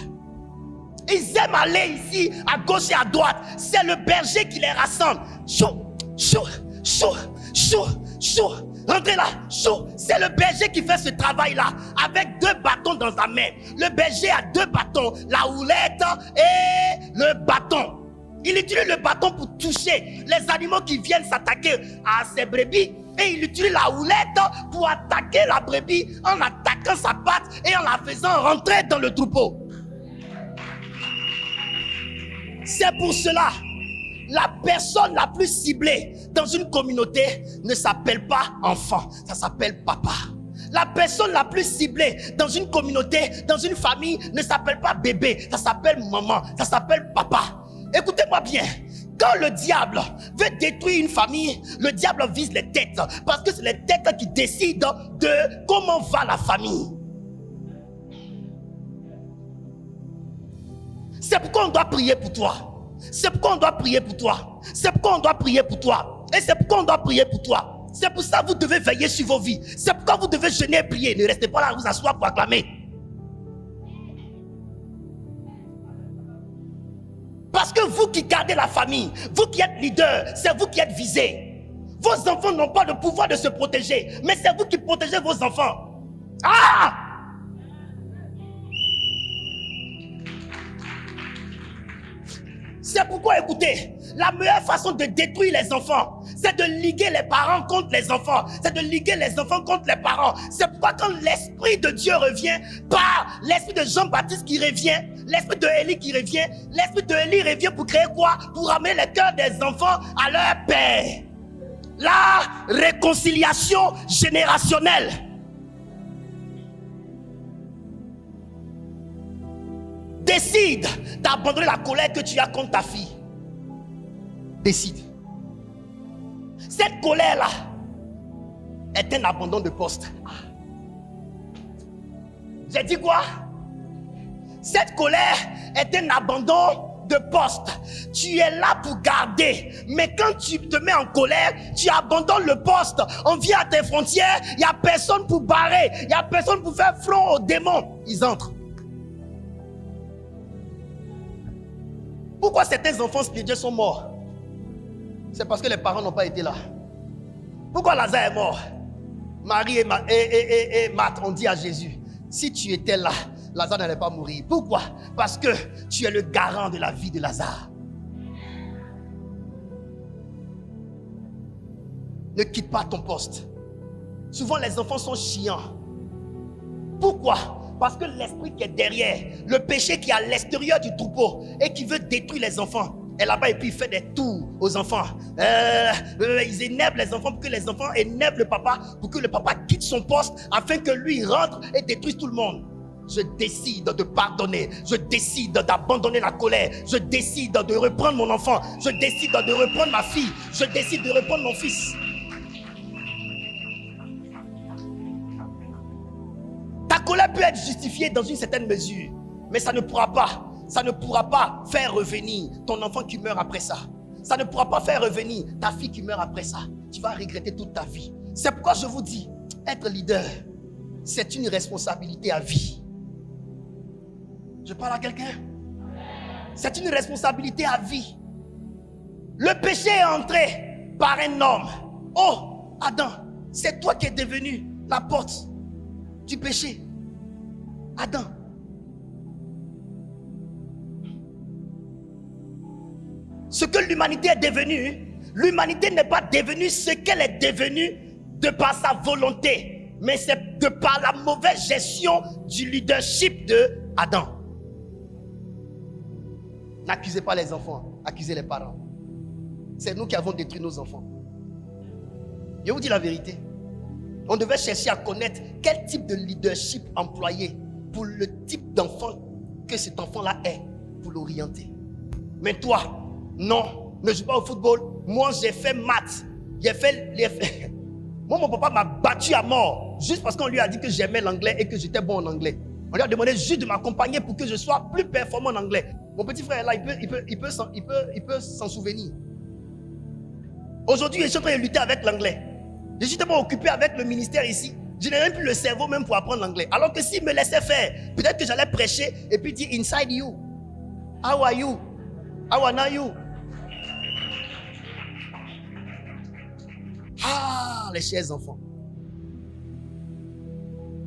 Ils aiment aller ici, à gauche et à droite. C'est le berger qui les rassemble. Chou, chou, chou, chou, chou. Rentrez là, chou. C'est le berger qui fait ce travail-là, avec 2 bâtons dans sa main. Le berger a 2 bâtons, la houlette et le bâton. Il utilise le bâton pour toucher les animaux qui viennent s'attaquer à ses brebis. Et il utilise la houlette pour attaquer la brebis en attaquant sa patte et en la faisant rentrer dans le troupeau. C'est pour cela, la personne la plus ciblée dans une communauté ne s'appelle pas enfant, ça s'appelle papa. La personne la plus ciblée dans une communauté, dans une famille, ne s'appelle pas bébé, ça s'appelle maman, ça s'appelle papa. Écoutez-moi bien. Quand le diable veut détruire une famille, le diable vise les têtes. Parce que c'est les têtes qui décident de comment va la famille. C'est pourquoi on doit prier pour toi. C'est pourquoi on doit prier pour toi. C'est pourquoi on doit prier pour toi. Et c'est pourquoi on doit prier pour toi. C'est pour ça que vous devez veiller sur vos vies. C'est pourquoi vous devez jeûner et prier. Ne restez pas là, vous asseoir pour acclamer. Parce que vous qui gardez la famille, vous qui êtes leader, c'est vous qui êtes visé. Vos enfants n'ont pas le pouvoir de se protéger, mais c'est vous qui protégez vos enfants. Ah! C'est pourquoi, écoutez, la meilleure façon de détruire les enfants, c'est de liguer les parents contre les enfants. C'est de liguer les enfants contre les parents. C'est pourquoi quand l'Esprit de Dieu revient, par l'Esprit de Jean-Baptiste qui revient, l'Esprit de Élie qui revient, l'Esprit de Élie revient pour créer quoi? Pour ramener les cœurs des enfants à leur père. La réconciliation générationnelle. Décide d'abandonner la colère que tu as contre ta fille. Décide. Cette colère-là est un abandon de poste. J'ai dit quoi? Cette colère est un abandon de poste. Tu es là pour garder. Mais quand tu te mets en colère, tu abandonnes le poste. On vient à tes frontières, il n'y a personne pour barrer. Il n'y a personne pour faire front aux démons. Ils entrent. Pourquoi certains enfants spirituels sont morts? C'est parce que les parents n'ont pas été là. Pourquoi Lazare est mort? Marie et Marthe ont dit à Jésus, si tu étais là, Lazare n'allait pas mourir. Pourquoi? Parce que tu es le garant de la vie de Lazare. Ne quitte pas ton poste. Souvent les enfants sont chiants. Pourquoi? Parce que l'esprit qui est derrière, le péché qui est à l'extérieur du troupeau et qui veut détruire les enfants, est là-bas et puis il fait des tours aux enfants. Ils énervent les enfants pour que les enfants énervent le papa, pour que le papa quitte son poste afin que lui rentre et détruise tout le monde. Je décide de pardonner. Je décide d'abandonner la colère. Je décide de reprendre mon enfant. Je décide de reprendre ma fille. Je décide de reprendre mon fils. Ta colère peut être justifiée dans une certaine mesure, mais ça ne pourra pas faire revenir ton enfant qui meurt après ça. Ça ne pourra pas faire revenir ta fille qui meurt après ça. Tu vas regretter toute ta vie. C'est pourquoi je vous dis, être leader, c'est une responsabilité à vie. Je parle à quelqu'un? C'est une responsabilité à vie. Le péché est entré par un homme. Oh, Adam, c'est toi qui es devenu la porte du péché. Adam. Ce que l'humanité est devenue, l'humanité n'est pas devenue ce qu'elle est devenue de par sa volonté, mais c'est de par la mauvaise gestion du leadership de Adam. N'accusez pas les enfants, accusez les parents. C'est nous qui avons détruit nos enfants. Je vous dis la vérité. On devait chercher à connaître quel type de leadership employer pour le type d'enfant que cet enfant-là est, pour l'orienter. Mais toi, non, ne joue pas au football. Moi, j'ai fait maths. Moi, mon papa m'a battu à mort juste parce qu'on lui a dit que j'aimais l'anglais et que j'étais bon en anglais. On lui a demandé juste de m'accompagner pour que je sois plus performant en anglais. Mon petit frère là, il peut s'en souvenir. Aujourd'hui, je suis en train de lutter avec l'anglais. Je suis tellement occupé avec le ministère ici. Je n'ai même plus le cerveau même pour apprendre l'anglais. Alors que s'il me laissait faire, peut-être que j'allais prêcher et puis dire inside you. How are you? How are you? Ah, les chers enfants.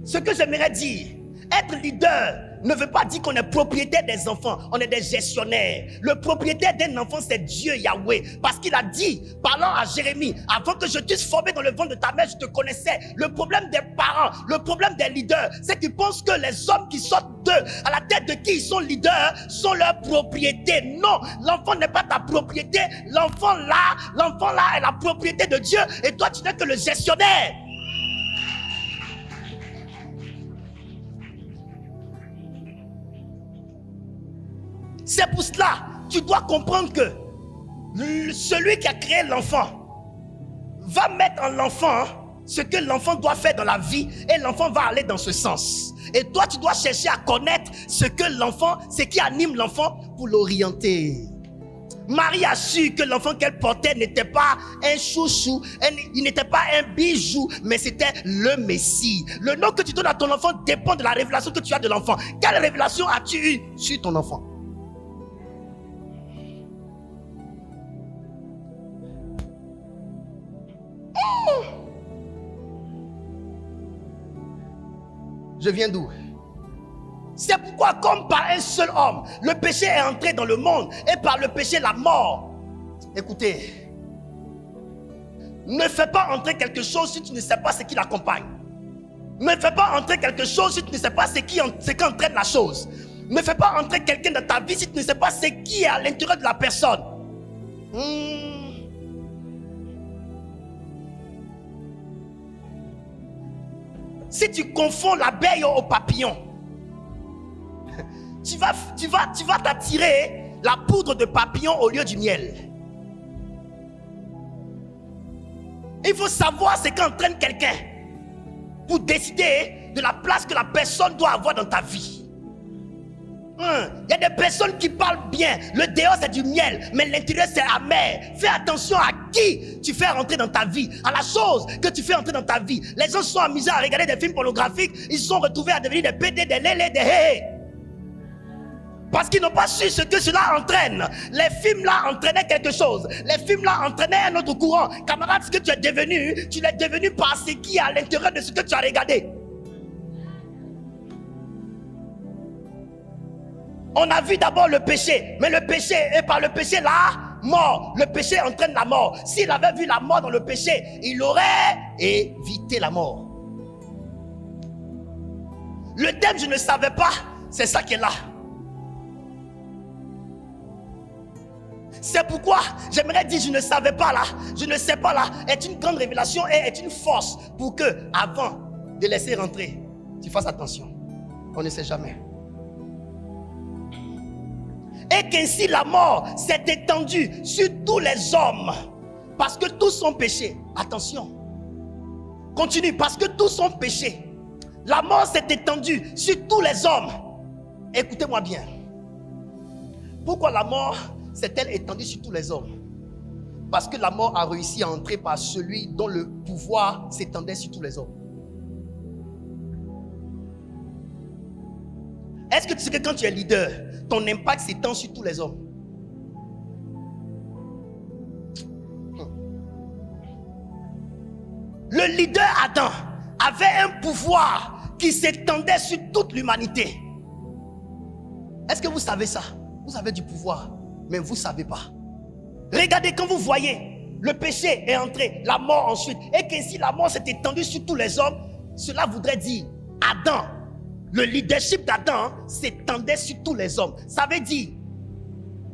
Ce que j'aimerais dire, être leader ne veut pas dire qu'on est propriétaire des enfants, on est des gestionnaires. Le propriétaire d'un enfant, c'est Dieu Yahweh. Parce qu'il a dit, parlant à Jérémie, avant que je t'eusse formé dans le ventre de ta mère, je te connaissais. Le problème des parents, le problème des leaders, c'est qu'ils pensent que les hommes qui sortent d'eux, à la tête de qui ils sont leaders, sont leur propriété. Non, l'enfant n'est pas ta propriété. L'enfant là est la propriété de Dieu. Et toi, tu n'es que le gestionnaire. C'est pour cela, tu dois comprendre que celui qui a créé l'enfant va mettre en l'enfant ce que l'enfant doit faire dans la vie et l'enfant va aller dans ce sens. Et toi, tu dois chercher à connaître ce qui anime l'enfant pour l'orienter. Marie a su que l'enfant qu'elle portait n'était pas un chouchou, il n'était pas un bijou, mais c'était le Messie. Le nom que tu donnes à ton enfant dépend de la révélation que tu as de l'enfant. Quelle révélation as-tu eue sur ton enfant? Je viens d'où? C'est pourquoi, comme par un seul homme, le péché est entré dans le monde et par le péché la mort. Écoutez, ne fais pas entrer quelque chose si tu ne sais pas ce qui l'accompagne. Ne fais pas entrer quelque chose si tu ne sais pas ce qui entraîne la chose. Ne fais pas entrer quelqu'un dans ta vie si tu ne sais pas ce qui est à l'intérieur de la personne. Si tu confonds l'abeille au papillon, tu vas t'attirer la poudre de papillon au lieu du miel. Il faut savoir ce qu'entraîne quelqu'un pour décider de la place que la personne doit avoir dans ta vie. Il y a des personnes qui parlent bien. Le dehors c'est du miel, mais l'intérieur c'est amer. Fais attention à qui tu fais rentrer dans ta vie, à la chose que tu fais rentrer dans ta vie. Les gens sont amusés à regarder des films pornographiques. Ils se sont retrouvés à devenir des PD, des lélés, des hé. Parce qu'ils n'ont pas su ce que cela entraîne. Les films là entraînaient quelque chose. Les films là entraînaient un autre courant. Camarade, ce que tu l'es devenu par ce qui est à l'intérieur de ce que tu as regardé. On a vu d'abord le péché, mais le péché, et par le péché la mort. Le péché entraîne la mort. S'il avait vu la mort dans le péché, il aurait évité la mort. Le thème je ne savais pas, c'est ça qui est là. C'est pourquoi j'aimerais dire je ne savais pas là, je ne sais pas là, est une grande révélation et est une force pour que, avant de laisser rentrer, tu fasses attention. On ne sait jamais. Et qu'ainsi la mort s'est étendue sur tous les hommes. Parce que tous ont péché. Attention. Continue. Parce que tous ont péché. La mort s'est étendue sur tous les hommes. Écoutez-moi bien. Pourquoi la mort s'est-elle étendue sur tous les hommes? Parce que la mort a réussi à entrer par celui dont le pouvoir s'étendait sur tous les hommes. Est-ce que tu sais que quand tu es leader, ton impact s'étend sur tous les hommes? Le leader Adam avait un pouvoir qui s'étendait sur toute l'humanité. Est-ce que vous savez ça? Vous avez du pouvoir, mais vous ne savez pas. Regardez, quand vous voyez le péché est entré, la mort ensuite, et qu'ainsi la mort s'est étendue sur tous les hommes, cela voudrait dire Adam. Le leadership d'Adam s'étendait sur tous les hommes. Ça veut dire,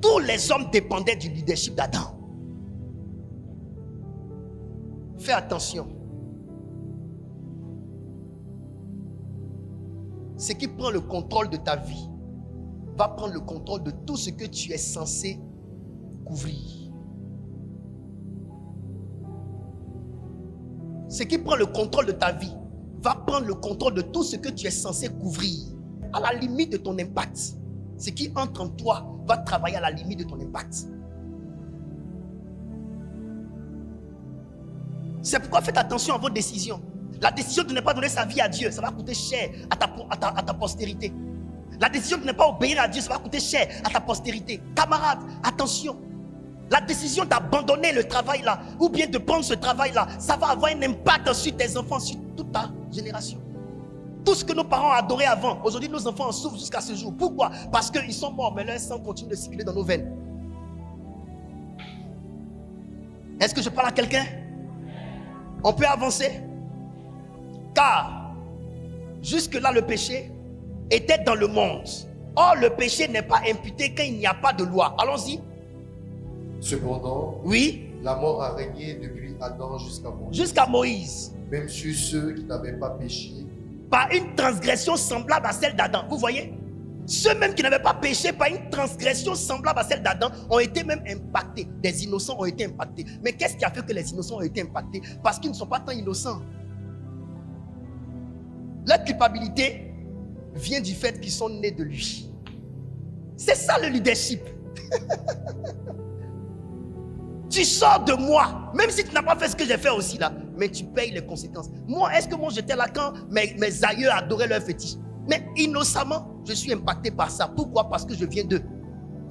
tous les hommes dépendaient du leadership d'Adam. Fais attention. Ce qui prend le contrôle de ta vie va prendre le contrôle de tout ce que tu es censé couvrir. Ce qui prend le contrôle de ta vie va prendre le contrôle de tout ce que tu es censé couvrir. À la limite de ton impact. Ce qui entre en toi va travailler à la limite de ton impact. C'est pourquoi faites attention à vos décisions. La décision de ne pas donner sa vie à Dieu, ça va coûter cher à ta postérité. La décision de ne pas obéir à Dieu, ça va coûter cher à ta postérité. Camarade, attention. La décision d'abandonner le travail là, ou bien de prendre ce travail là, ça va avoir un impact sur tes enfants, sur toute ta génération. Tout ce que nos parents adoraient avant, aujourd'hui nos enfants en souffrent jusqu'à ce jour. Pourquoi? Parce qu'ils sont morts, mais leur sang continue de circuler dans nos veines. Est-ce que je parle à quelqu'un? On peut avancer? Car jusque-là le péché était dans le monde. Or le péché n'est pas imputé quand il n'y a pas de loi. Allons-y. Cependant, oui, la mort a régné depuis Adam jusqu'à Moïse. Jusqu'à Moïse. Même sur ceux qui n'avaient pas péché. Par une transgression semblable à celle d'Adam. Vous voyez? Ceux même qui n'avaient pas péché par une transgression semblable à celle d'Adam ont été même impactés. Des innocents ont été impactés. Mais qu'est-ce qui a fait que les innocents ont été impactés? Parce qu'ils ne sont pas tant innocents. Leur culpabilité vient du fait qu'ils sont nés de lui. C'est ça le leadership. Tu sors de moi, même si tu n'as pas fait ce que j'ai fait aussi là, mais tu payes les conséquences. Moi, est-ce que moi j'étais là quand mes aïeux adoraient leur fétiche? Mais innocemment, je suis impacté par ça. Pourquoi? Parce que je viens d'eux.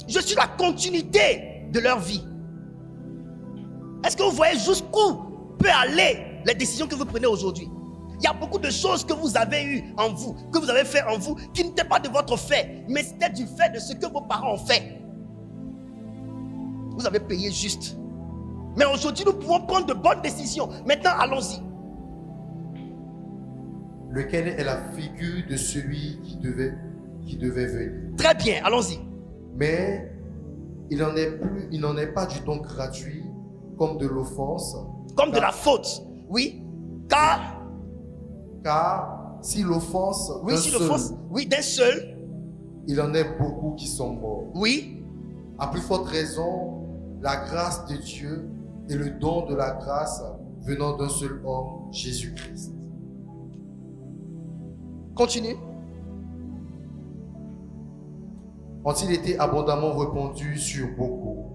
Je suis la continuité de leur vie. Est-ce que vous voyez jusqu'où peut aller les décisions que vous prenez aujourd'hui? Il y a beaucoup de choses que vous avez eues en vous, que vous avez fait en vous, qui n'étaient pas de votre fait, mais c'était du fait de ce que vos parents ont fait. Vous avez payé juste. Mais aujourd'hui, nous pouvons prendre de bonnes décisions. Maintenant, allons-y. Lequel est la figure de celui qui devait venir. Très bien, allons-y. Mais il n'en est pas du don gratuit, comme de l'offense. Comme de la faute, oui. Car si l'offense d'un seul, il en est beaucoup qui sont morts. Oui. À plus forte raison, la grâce de Dieu et le don de la grâce venant d'un seul homme, Jésus-Christ. Continue. Ont-ils été abondamment répandus sur beaucoup?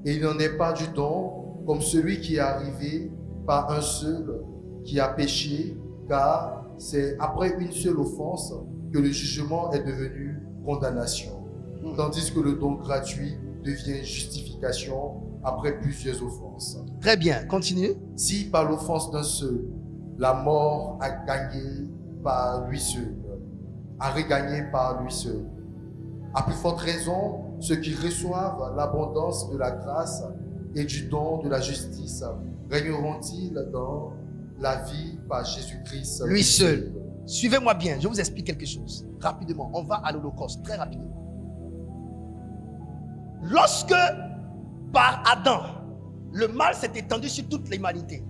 Et il n'en est pas du don comme celui qui est arrivé par un seul qui a péché, car c'est après une seule offense que le jugement est devenu condamnation, tandis que le don gratuit devient justification après plusieurs offenses. Très bien, continue. Si par l'offense d'un seul, la mort a gagné par lui seul, a regagné par lui seul, à plus forte raison, ceux qui reçoivent l'abondance de la grâce et du don de la justice régneront-ils dans la vie par Jésus-Christ lui seul. Suivez-moi bien, je vous explique quelque chose. Rapidement, on va à l'Holocauste, très rapidement. Lorsque, par Adam, le mal s'est étendu sur toute l'humanité,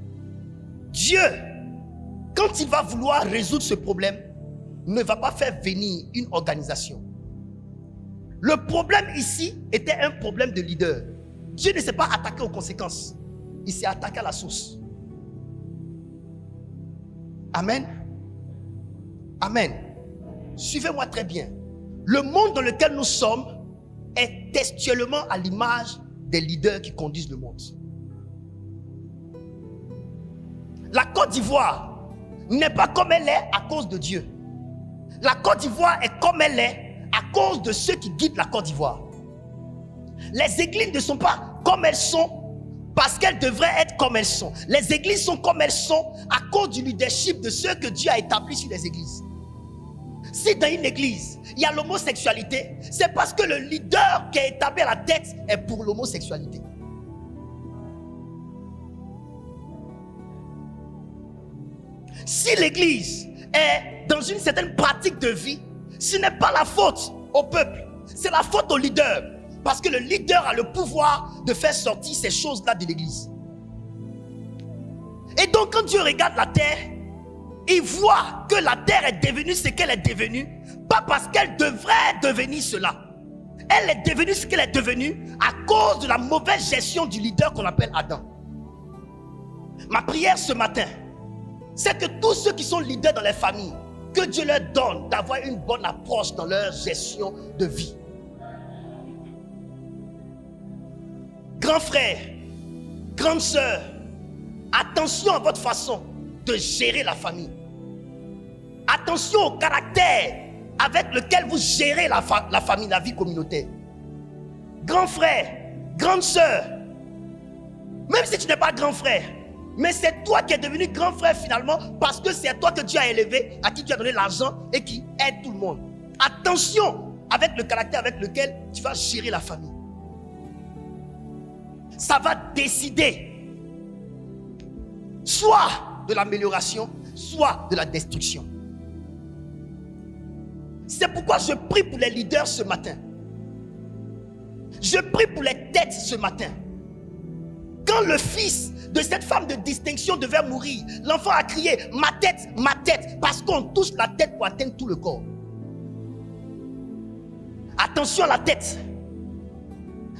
Dieu, quand il va vouloir résoudre ce problème, ne va pas faire venir une organisation. Le problème ici était un problème de leader. Dieu ne s'est pas attaqué aux conséquences. Il s'est attaqué à la source. Amen. Amen. Suivez-moi très bien. Le monde dans lequel nous sommes est textuellement à l'image des leaders qui conduisent le monde. La Côte d'Ivoire n'est pas comme elle est à cause de Dieu. La Côte d'Ivoire est comme elle est à cause de ceux qui guident la Côte d'Ivoire. Les églises ne sont pas comme elles sont parce qu'elles devraient être comme elles sont. Les églises sont comme elles sont à cause du leadership de ceux que Dieu a établis sur les églises. Si dans une église, il y a l'homosexualité, c'est parce que le leader qui est établi à la tête est pour l'homosexualité. Si l'église est dans une certaine pratique de vie, ce n'est pas la faute au peuple, c'est la faute au leader. Parce que le leader a le pouvoir de faire sortir ces choses-là de l'église. Et donc quand Dieu regarde la terre, il voit que la terre est devenue ce qu'elle est devenue, pas parce qu'elle devrait devenir cela. Elle est devenue ce qu'elle est devenue à cause de la mauvaise gestion du leader qu'on appelle Adam. Ma prière ce matin, c'est que tous ceux qui sont leaders dans les familles, que Dieu leur donne d'avoir une bonne approche dans leur gestion de vie. Grand frère, grande sœur, attention à votre façon de gérer la famille. Attention au caractère avec lequel vous gérez la famille, la vie communautaire. Grand frère, grande sœur, même si tu n'es pas grand frère, mais c'est toi qui es devenu grand frère finalement, parce que c'est toi que Dieu a élevé, à qui tu as donné l'argent et qui aide tout le monde. Attention avec le caractère avec lequel tu vas gérer la famille. Ça va décider soit de l'amélioration, soit de la destruction. C'est pourquoi je prie pour les leaders ce matin. Je prie pour les têtes ce matin. Quand le fils de cette femme de distinction devait mourir, l'enfant a crié « ma tête », parce qu'on touche la tête pour atteindre tout le corps. Attention à la tête.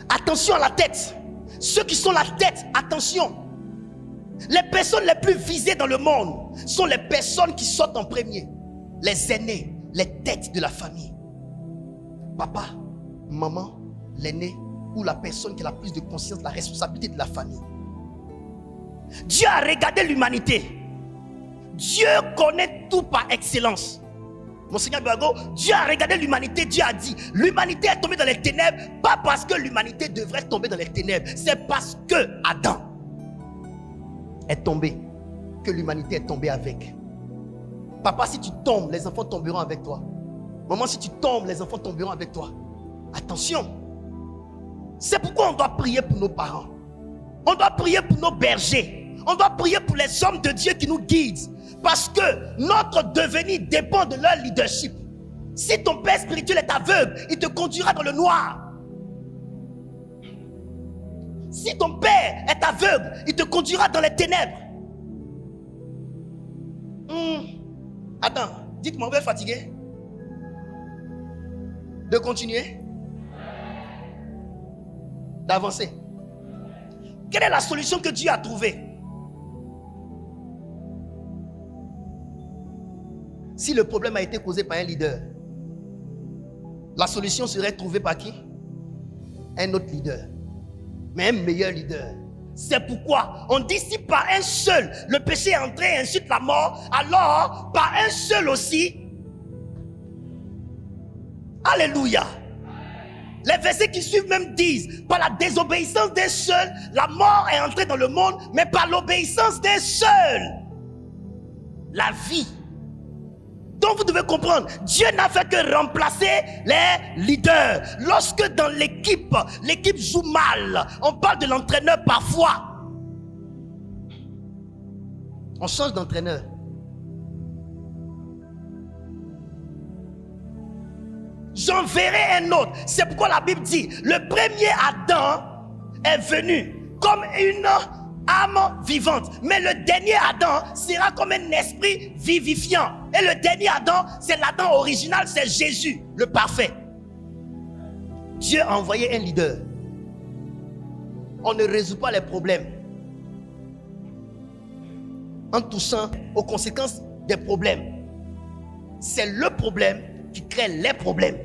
Attention à la tête. Ceux qui sont la tête, attention. Les personnes les plus visées dans le monde sont les personnes qui sortent en premier. Les aînés, les têtes de la famille. Papa, maman, l'aîné ou la personne qui a la plus de conscience, la responsabilité de la famille. Dieu a regardé l'humanité. Dieu connaît tout par excellence. Monseigneur Bago, Dieu a regardé l'humanité. Dieu a dit, l'humanité est tombée dans les ténèbres, pas parce que l'humanité devrait tomber dans les ténèbres, c'est parce que Adam est tombé, que l'humanité est tombée avec. Papa, si tu tombes, les enfants tomberont avec toi. Maman, si tu tombes, les enfants tomberont avec toi. Attention. C'est pourquoi on doit prier pour nos parents. On doit prier pour nos bergers. On doit prier pour les hommes de Dieu qui nous guident. Parce que notre devenir dépend de leur leadership. Si ton père spirituel est aveugle, il te conduira dans le noir. Si ton père est aveugle, il te conduira dans les ténèbres. Attends, dites-moi, vous êtes fatigué de continuer, d'avancer. Quelle est la solution que Dieu a trouvée? Si le problème a été causé par un leader, la solution serait trouvée par qui? Un autre leader, mais un meilleur leader. C'est pourquoi on dit si par un seul le péché est entré et ensuite la mort, alors par un seul aussi. Alléluia. Les versets qui suivent même disent, par la désobéissance d'un seul, la mort est entrée dans le monde, mais par l'obéissance d'un seul, la vie. Donc vous devez comprendre, Dieu n'a fait que remplacer les leaders. Lorsque dans l'équipe joue mal, on parle de l'entraîneur parfois. On change d'entraîneur. J'enverrai un autre. C'est pourquoi la Bible dit, le premier Adam est venu comme une âme vivante, mais le dernier Adam sera comme un esprit vivifiant. Et le dernier Adam, c'est l'Adam original, c'est Jésus, le parfait. Dieu a envoyé un leader. On ne résout pas les problèmes en touchant aux conséquences des problèmes. C'est le problème qui crée les problèmes.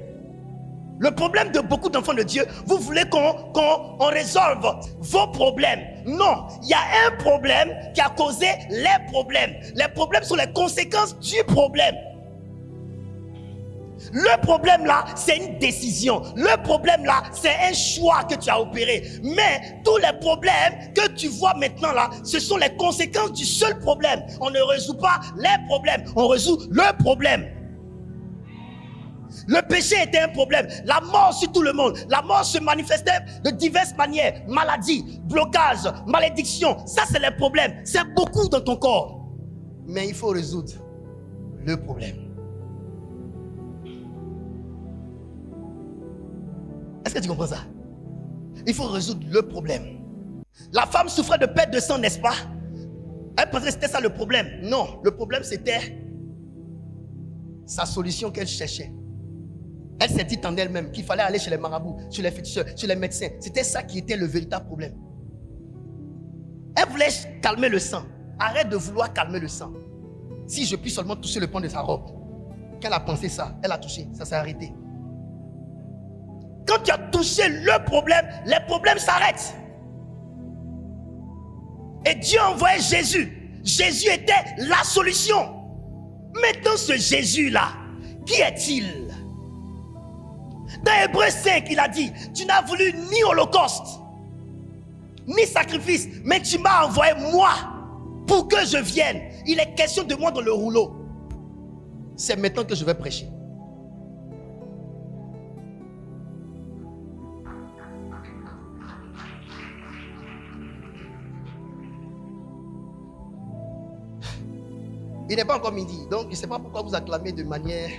Le problème de beaucoup d'enfants de Dieu, vous voulez qu'on résolve vos problèmes. Non, il y a un problème qui a causé les problèmes. Les problèmes sont les conséquences du problème. Le problème là, c'est une décision. Le problème là, c'est un choix que tu as opéré. Mais tous les problèmes que tu vois maintenant là, ce sont les conséquences du seul problème. On ne résout pas les problèmes, on résout le problème. Le péché était un problème. La mort sur tout le monde. La mort se manifestait de diverses manières. Maladie, blocage, malédiction. Ça, c'est les problèmes. C'est beaucoup dans ton corps. Mais il faut résoudre le problème. Est-ce que tu comprends ça? Il faut résoudre le problème. La femme souffrait de perte de sang, n'est-ce pas? Elle pensait que c'était ça le problème. Non, le problème c'était sa solution qu'elle cherchait. Elle s'est dit en elle-même qu'il fallait aller chez les marabouts, chez les féticheurs, chez les médecins. C'était ça qui était le véritable problème. Elle voulait calmer le sang. Arrête de vouloir calmer le sang. Si je puis seulement toucher le pan de sa robe. Quand elle a pensé ça, elle a touché, ça s'est arrêté. Quand tu as touché le problème, les problèmes s'arrêtent. Et Dieu a envoyé Jésus. Jésus était la solution. Maintenant, ce Jésus-là, qui est-il? Dans Hébreux 5, il a dit, tu n'as voulu ni holocauste, ni sacrifice, mais tu m'as envoyé moi pour que je vienne. Il est question de moi dans le rouleau. C'est maintenant que je vais prêcher. Il n'est pas encore midi, donc je ne sais pas pourquoi vous acclamez de manière...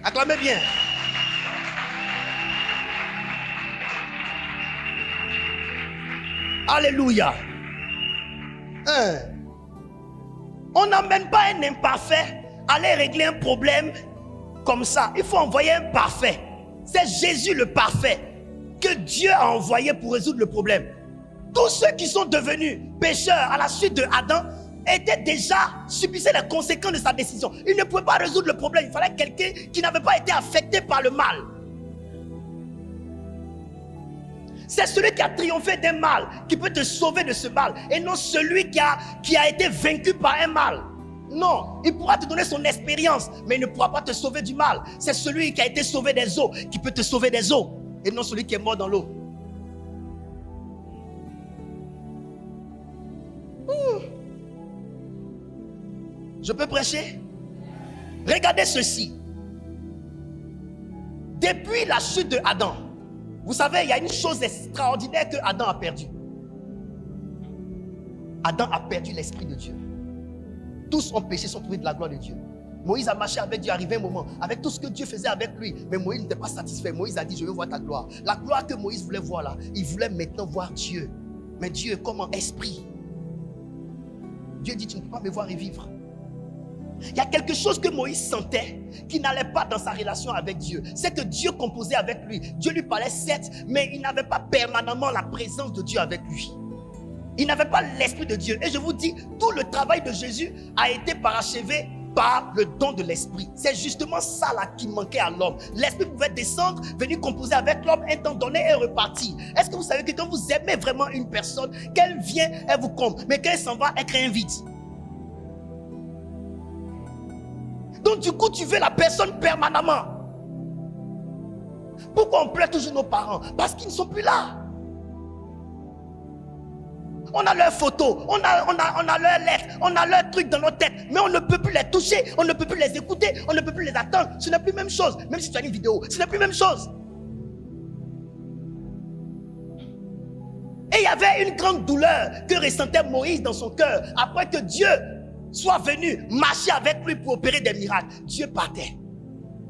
Acclamez bien. Alléluia. On n'emmène pas un imparfait aller régler un problème comme ça. Il faut envoyer un parfait. C'est Jésus le parfait que Dieu a envoyé pour résoudre le problème. Tous ceux qui sont devenus pécheurs à la suite de Adam étaient déjà subissaient les conséquences de sa décision. Ils ne pouvaient pas résoudre le problème. Il fallait quelqu'un qui n'avait pas été affecté par le mal. C'est celui qui a triomphé d'un mal qui peut te sauver de ce mal, et non celui qui a été vaincu par un mal. Non, il pourra te donner son expérience, mais il ne pourra pas te sauver du mal. C'est celui qui a été sauvé des eaux qui peut te sauver des eaux, et non celui qui est mort dans l'eau. Je peux prêcher? Regardez ceci. Depuis la chute de Adam, vous savez, il y a une chose extraordinaire que Adam a perdu. Adam a perdu l'esprit de Dieu. Tous ont péché, sont privés de la gloire de Dieu. Moïse a marché avec Dieu, arrivé un moment, avec tout ce que Dieu faisait avec lui. Mais Moïse n'était pas satisfait. Moïse a dit, je veux voir ta gloire. La gloire que Moïse voulait voir là, il voulait maintenant voir Dieu. Mais Dieu comme un esprit. Dieu dit, tu ne peux pas me voir et vivre. Il y a quelque chose que Moïse sentait qui n'allait pas dans sa relation avec Dieu. C'est que Dieu composait avec lui. Dieu lui parlait certes, mais il n'avait pas permanemment la présence de Dieu avec lui. Il n'avait pas l'esprit de Dieu. Et je vous dis, tout le travail de Jésus a été parachevé par le don de l'esprit. C'est justement ça là qui manquait à l'homme. L'esprit pouvait descendre, venir composer avec l'homme un temps donné et repartir. Est-ce que vous savez que quand vous aimez vraiment une personne, qu'elle vient, elle vous comble, mais quand elle s'en va, elle crée un vide. Donc du coup, tu veux la personne permanemment. Pourquoi on pleure toujours nos parents? Parce qu'ils ne sont plus là. On a leurs photos, on a leurs lettres, on a leurs trucs dans nos têtes, mais on ne peut plus les toucher, on ne peut plus les écouter, on ne peut plus les attendre. Ce n'est plus la même chose. Même si tu as une vidéo, ce n'est plus la même chose. Et il y avait une grande douleur que ressentait Moïse dans son cœur après que Dieu soit venu marcher avec lui pour opérer des miracles. Dieu partait.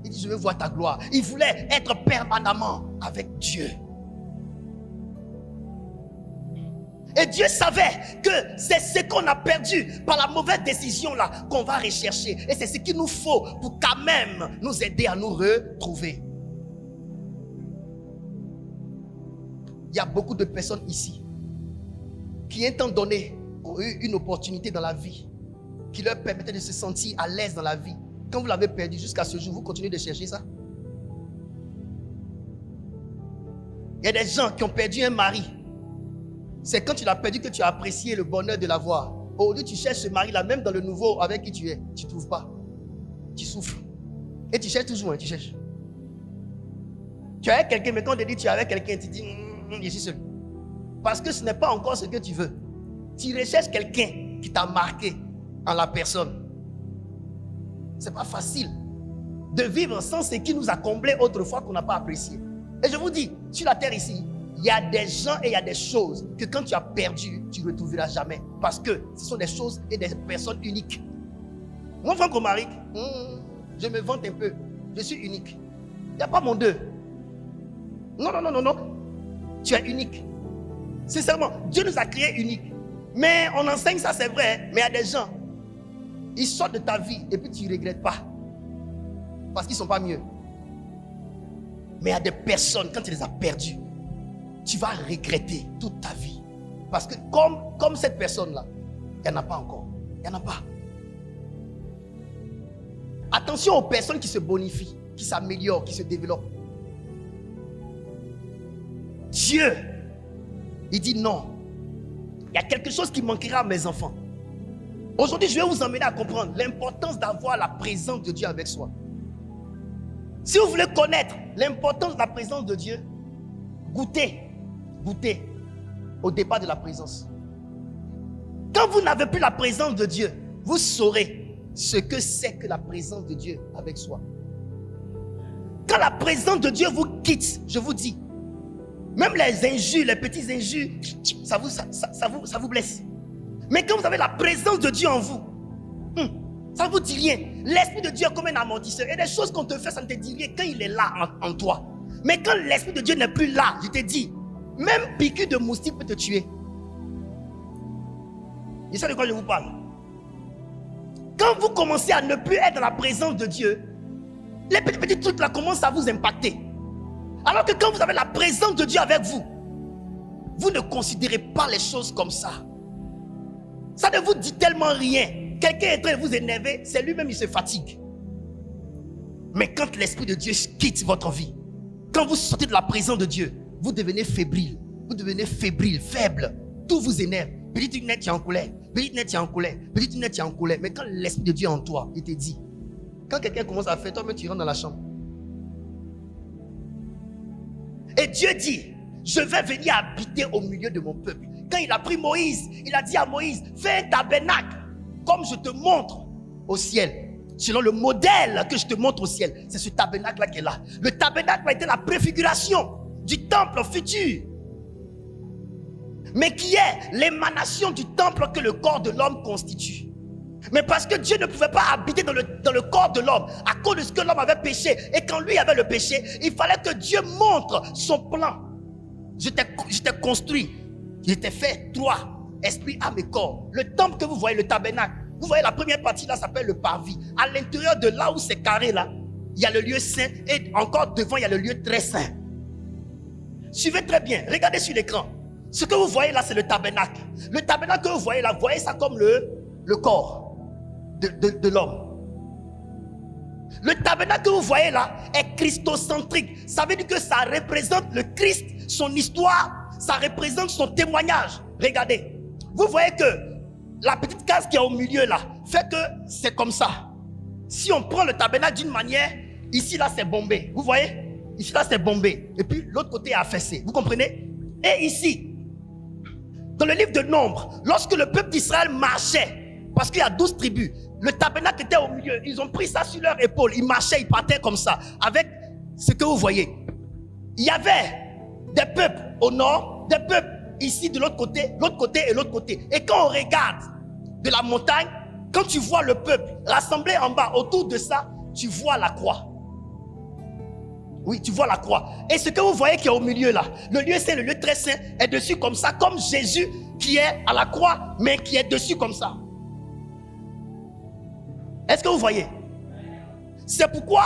Il dit, je veux voir ta gloire. Il voulait être permanemment avec Dieu. Et Dieu savait que c'est ce qu'on a perdu par la mauvaise décision là qu'on va rechercher. Et c'est ce qu'il nous faut pour quand même nous aider à nous retrouver. Il y a beaucoup de personnes ici qui, un temps donné, ont eu une opportunité dans la vie qui leur permettait de se sentir à l'aise dans la vie. Quand vous l'avez perdu jusqu'à ce jour, vous continuez de chercher ça. Il y a des gens qui ont perdu un mari. C'est quand tu l'as perdu que tu as apprécié le bonheur de l'avoir. Aujourd'hui, tu cherches ce mari-là, même dans le nouveau avec qui tu es. Tu ne trouves pas. Tu souffres. Et tu cherches toujours, tu cherches. Tu es avec quelqu'un, mais quand on te dit tu es avec quelqu'un, tu dis, je suis seul. Parce que ce n'est pas encore ce que tu veux. Tu recherches quelqu'un qui t'a marqué en la personne. C'est pas facile de vivre sans ce qui nous a comblé autrefois qu'on n'a pas apprécié. Et je vous dis, sur la terre ici, il y a des gens et il y a des choses que quand tu as perdu, tu ne retrouveras jamais. Parce que ce sont des choses et des personnes uniques. Moi, Franco-Maric, je me vante un peu. Je suis unique. Il n'y a pas mon deux. Non. Tu es unique. Sincèrement, Dieu nous a créés uniques. Mais on enseigne ça, c'est vrai. Mais il y a des gens, ils sortent de ta vie et puis tu ne regrettes pas. Parce qu'ils ne sont pas mieux. Mais il y a des personnes, quand tu les as perdues, tu vas regretter toute ta vie. Parce que comme cette personne-là, il n'y en a pas encore. Il n'y en a pas. Attention aux personnes qui se bonifient, qui s'améliorent, qui se développent. Dieu, il dit non. Il y a quelque chose qui manquera à mes enfants. Aujourd'hui, je vais vous emmener à comprendre l'importance d'avoir la présence de Dieu avec soi. Si vous voulez connaître l'importance de la présence de Dieu, goûtez au départ de la présence. Quand vous n'avez plus la présence de Dieu, vous saurez ce que c'est que la présence de Dieu avec soi. Quand la présence de Dieu vous quitte, je vous dis, même les injures, les petits injures, ça vous blesse. Mais quand vous avez la présence de Dieu en vous, ça ne vous dit rien. L'Esprit de Dieu est comme un amortisseur. Et des choses qu'on te fait, ça ne te dit rien quand il est là en toi. Mais quand l'Esprit de Dieu n'est plus là, je te dis, même piqûre de moustique peut te tuer. C'est ça de quoi je vous parle. Quand vous commencez à ne plus être dans la présence de Dieu, les petits trucs là commencent à vous impacter. Alors que quand vous avez la présence de Dieu avec vous, vous ne considérez pas les choses comme ça. Ça ne vous dit tellement rien. Quelqu'un est en train de vous énerver, c'est lui-même, il se fatigue. Mais quand l'Esprit de Dieu quitte votre vie, quand vous sortez de la présence de Dieu, vous devenez fébrile. Vous devenez fébrile, faible. Tout vous énerve. Petite net, tu es en colère. Petite net, tu es en colère. Petite net, tu es en colère. Mais quand l'Esprit de Dieu est en toi, il te dit, quand quelqu'un commence à faire, toi-même tu rentres dans la chambre. Et Dieu dit, je vais venir habiter au milieu de mon peuple. Quand il a pris Moïse, il a dit à Moïse, fais un tabernacle comme je te montre au ciel. Selon le modèle que je te montre au ciel, c'est ce tabernacle-là qui est là. Le tabernacle a été la préfiguration du temple futur, mais qui est l'émanation du temple que le corps de l'homme constitue. Mais parce que Dieu ne pouvait pas habiter dans le corps de l'homme à cause de ce que l'homme avait péché, et quand lui avait le péché, il fallait que Dieu montre son plan. Je t'ai construit, je t'ai fait toi, esprit, âme et corps. Le temple que vous voyez, le tabernacle, vous voyez la première partie là s'appelle le parvis. À l'intérieur de là où c'est carré là, il y a le lieu saint, et encore devant il y a le lieu très saint. Suivez très bien, regardez sur l'écran. Ce que vous voyez là, c'est le tabernacle. Le tabernacle que vous voyez là, voyez ça comme le corps de l'homme. Le tabernacle que vous voyez là est christocentrique. Ça veut dire que ça représente le Christ, son histoire, ça représente son témoignage. Regardez, vous voyez que la petite case qui est au milieu là fait que c'est comme ça. Si on prend le tabernacle d'une manière, ici là c'est bombé. Vous voyez? Ici là c'est bombé. Et puis l'autre côté est affaissé. Vous comprenez? Et ici, dans le livre de Nombres, lorsque le peuple d'Israël marchait, parce qu'il y a 12 tribus, le tabernacle était au milieu. Ils ont pris ça sur leur épaule. Ils marchaient, ils partaient comme ça. Avec ce que vous voyez. Il y avait des peuples au nord, des peuples ici de l'autre côté et l'autre côté. Et quand on regarde de la montagne, quand tu vois le peuple rassemblé en bas, autour de ça, tu vois la croix. Oui, tu vois la croix. Et ce que vous voyez qui est au milieu là, le lieu saint, le lieu très saint, est dessus comme ça, comme Jésus qui est à la croix, mais qui est dessus comme ça. Est-ce que vous voyez? C'est pourquoi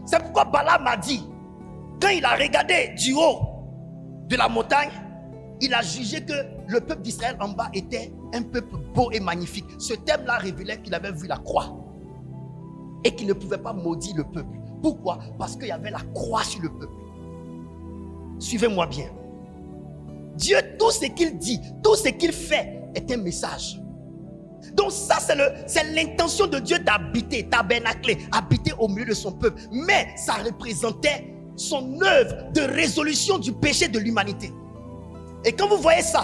c'est pourquoi Balaam a dit, quand il a regardé du haut de la montagne, il a jugé que le peuple d'Israël en bas était un peuple beau et magnifique. Ce thème-là révélait qu'il avait vu la croix et qu'il ne pouvait pas maudire le peuple. Pourquoi? Parce qu'il y avait la croix sur le peuple. Suivez-moi bien. Dieu, tout ce qu'il dit, tout ce qu'il fait est un message. Donc ça, c'est l'intention de Dieu d'habiter, tabernacler, habiter au milieu de son peuple. Mais ça représentait son œuvre de résolution du péché de l'humanité. Et quand vous voyez ça,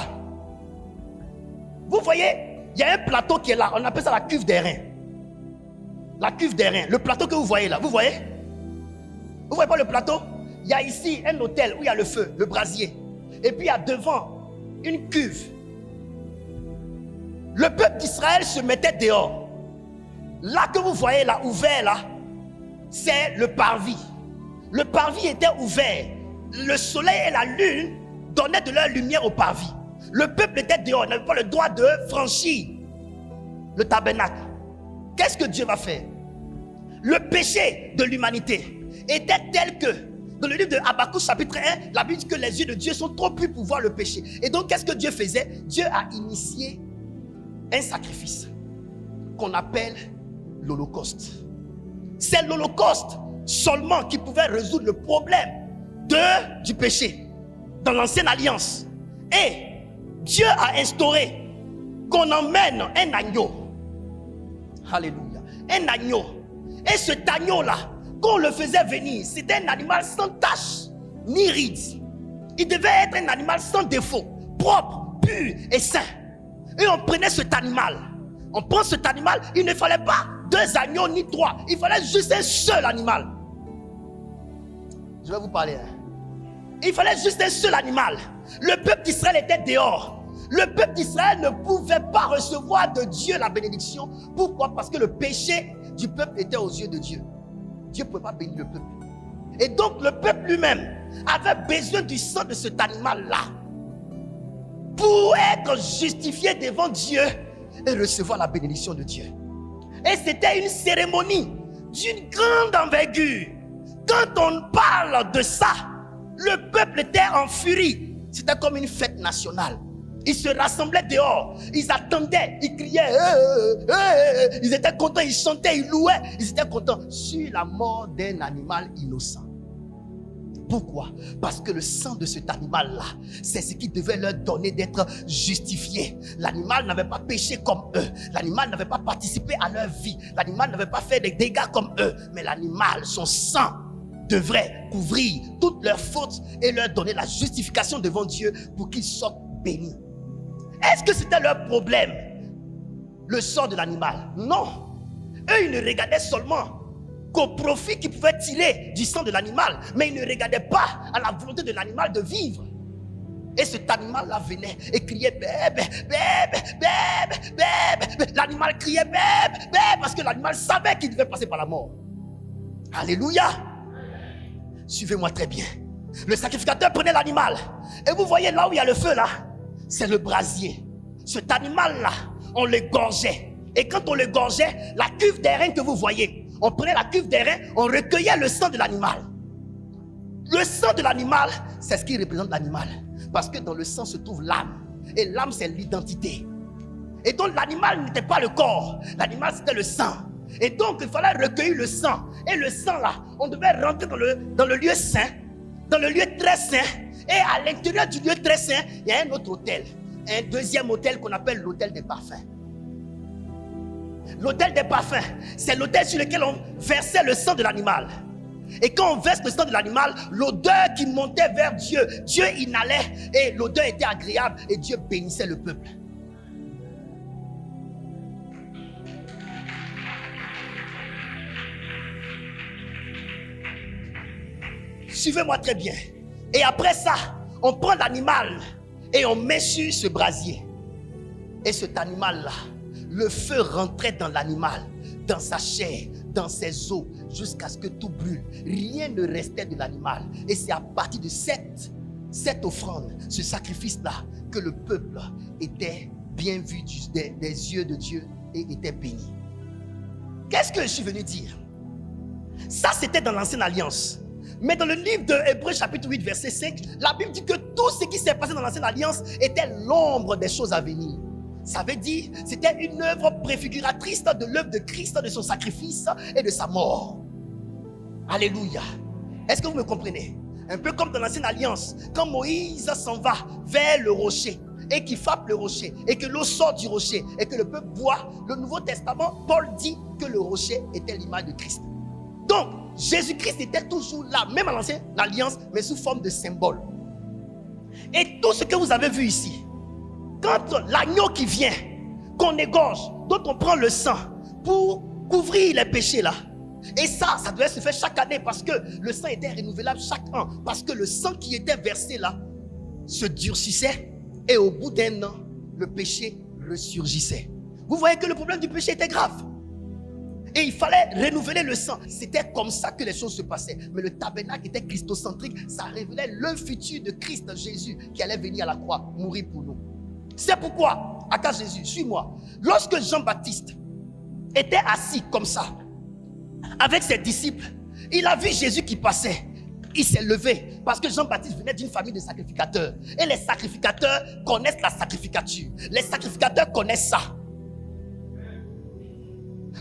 vous voyez, il y a un plateau qui est là. On appelle ça la cuve des reins. La cuve des reins. Le plateau que vous voyez là, vous voyez? Vous voyez pas le plateau? Il y a ici un autel où il y a le feu, le brasier. Et puis il y a devant une cuve. Le peuple d'Israël se mettait dehors. Là que vous voyez là, ouvert là, c'est le parvis. Le parvis était ouvert. Le soleil et la lune donnaient de leur lumière au parvis. Le peuple était dehors, n'avait pas le droit de franchir le tabernacle. Qu'est-ce que Dieu va faire? Le péché de l'humanité était tel que, dans le livre de Habakkuk chapitre 1, la Bible dit que les yeux de Dieu sont trop purs pour voir le péché. Et donc, qu'est-ce que Dieu faisait? Dieu a initié un sacrifice qu'on appelle l'Holocauste. C'est l'Holocauste seulement qui pouvait résoudre le problème du péché dans l'ancienne alliance. Et Dieu a instauré qu'on emmène un agneau. Alléluia. Un agneau. Et cet agneau-là, quand on le faisait venir, c'était un animal sans tache ni ride. Il devait être un animal sans défaut, propre, pur et sain. Et on prenait cet animal. On prend cet animal, il ne fallait pas 2 agneaux ni 3. Il fallait juste un seul animal. Je vais vous parler. Il fallait juste un seul animal. Le peuple d'Israël était dehors. Le peuple d'Israël ne pouvait pas recevoir de Dieu la bénédiction. Pourquoi? Parce que le péché du peuple était aux yeux de Dieu. Dieu ne pouvait pas bénir le peuple. Et donc le peuple lui-même avait besoin du sang de cet animal-là pour être justifié devant Dieu et recevoir la bénédiction de Dieu. Et c'était une cérémonie d'une grande envergure. Quand on parle de ça, le peuple était en furie. C'était comme une fête nationale. Ils se rassemblaient dehors, ils attendaient, ils criaient, ils étaient contents, ils chantaient, ils louaient, ils étaient contents sur la mort d'un animal innocent. Pourquoi? Parce que le sang de cet animal-là, c'est ce qui devait leur donner d'être justifiés. L'animal n'avait pas péché comme eux, l'animal n'avait pas participé à leur vie, l'animal n'avait pas fait des dégâts comme eux, mais l'animal, son sang, devrait couvrir toutes leurs fautes et leur donner la justification devant Dieu pour qu'ils soient bénis. Est-ce que c'était leur problème, le sang de l'animal? Non. Eux, ils ne regardaient seulement qu'au profit qu'ils pouvaient tirer du sang de l'animal, mais ils ne regardaient pas à la volonté de l'animal de vivre. Et cet animal-là venait et criait bébé, bébé, bébé, bébé. L'animal criait bébé, bébé, parce que l'animal savait qu'il devait passer par la mort. Alléluia. Suivez-moi très bien. Le sacrificateur prenait l'animal. Et vous voyez là où il y a le feu là, c'est le brasier. Cet animal-là, on l'égorgeait. Et quand on l'égorgeait, la cuve d'airain que vous voyez, on prenait la cuve d'airain, on recueillait le sang de l'animal. Le sang de l'animal, c'est ce qui représente l'animal. Parce que dans le sang se trouve l'âme. Et l'âme, c'est l'identité. Et donc l'animal n'était pas le corps. L'animal, c'était le sang. Et donc il fallait recueillir le sang. Et le sang là, on devait rentrer dans le lieu saint, dans le lieu très saint. Et à l'intérieur du lieu très saint, il y a un autre autel. Un deuxième autel qu'on appelle l'autel des parfums. L'autel des parfums, c'est l'autel sur lequel on versait le sang de l'animal. Et quand on verse le sang de l'animal, l'odeur qui montait vers Dieu, Dieu inhalait et l'odeur était agréable et Dieu bénissait le peuple. Suivez-moi très bien. Et après ça, on prend l'animal et on met sur ce brasier. Et cet animal-là, le feu rentrait dans l'animal, dans sa chair, dans ses os, jusqu'à ce que tout brûle. Rien ne restait de l'animal. Et c'est à partir de cette offrande, ce sacrifice-là, que le peuple était bien vu des yeux de Dieu et était béni. Qu'est-ce que je suis venu dire? Ça, c'était dans l'ancienne alliance. Mais dans le livre de Hébreux chapitre 8 verset 5, la Bible dit que tout ce qui s'est passé dans l'ancienne alliance était l'ombre des choses à venir. Ça veut dire, c'était une œuvre préfiguratrice de l'œuvre de Christ, de son sacrifice et de sa mort. Alléluia. Est-ce que vous me comprenez? Un peu comme dans l'ancienne alliance, quand Moïse s'en va vers le rocher et qu'il frappe le rocher et que l'eau sort du rocher et que le peuple boit, le Nouveau Testament, Paul dit que le rocher était l'image de Christ. Donc, Jésus-Christ était toujours là, même à l'ancienne alliance, mais sous forme de symbole. Et tout ce que vous avez vu ici, quand l'agneau qui vient, qu'on égorge, dont on prend le sang pour couvrir les péchés là, et ça devait se faire chaque année parce que le sang était renouvelable chaque an, parce que le sang qui était versé là se durcissait et au bout d'un an, le péché ressurgissait. Vous voyez que le problème du péché était grave. Et il fallait renouveler le sang. C'était comme ça que les choses se passaient. Mais le tabernacle était christocentrique. Ça révélait le futur de Christ Jésus qui allait venir à la croix, mourir pour nous. C'est pourquoi, à Jésus, suis-moi. Lorsque Jean-Baptiste était assis comme ça, avec ses disciples, il a vu Jésus qui passait. Il s'est levé parce que Jean-Baptiste venait d'une famille de sacrificateurs. Et les sacrificateurs connaissent la sacrificature. Les sacrificateurs connaissent ça.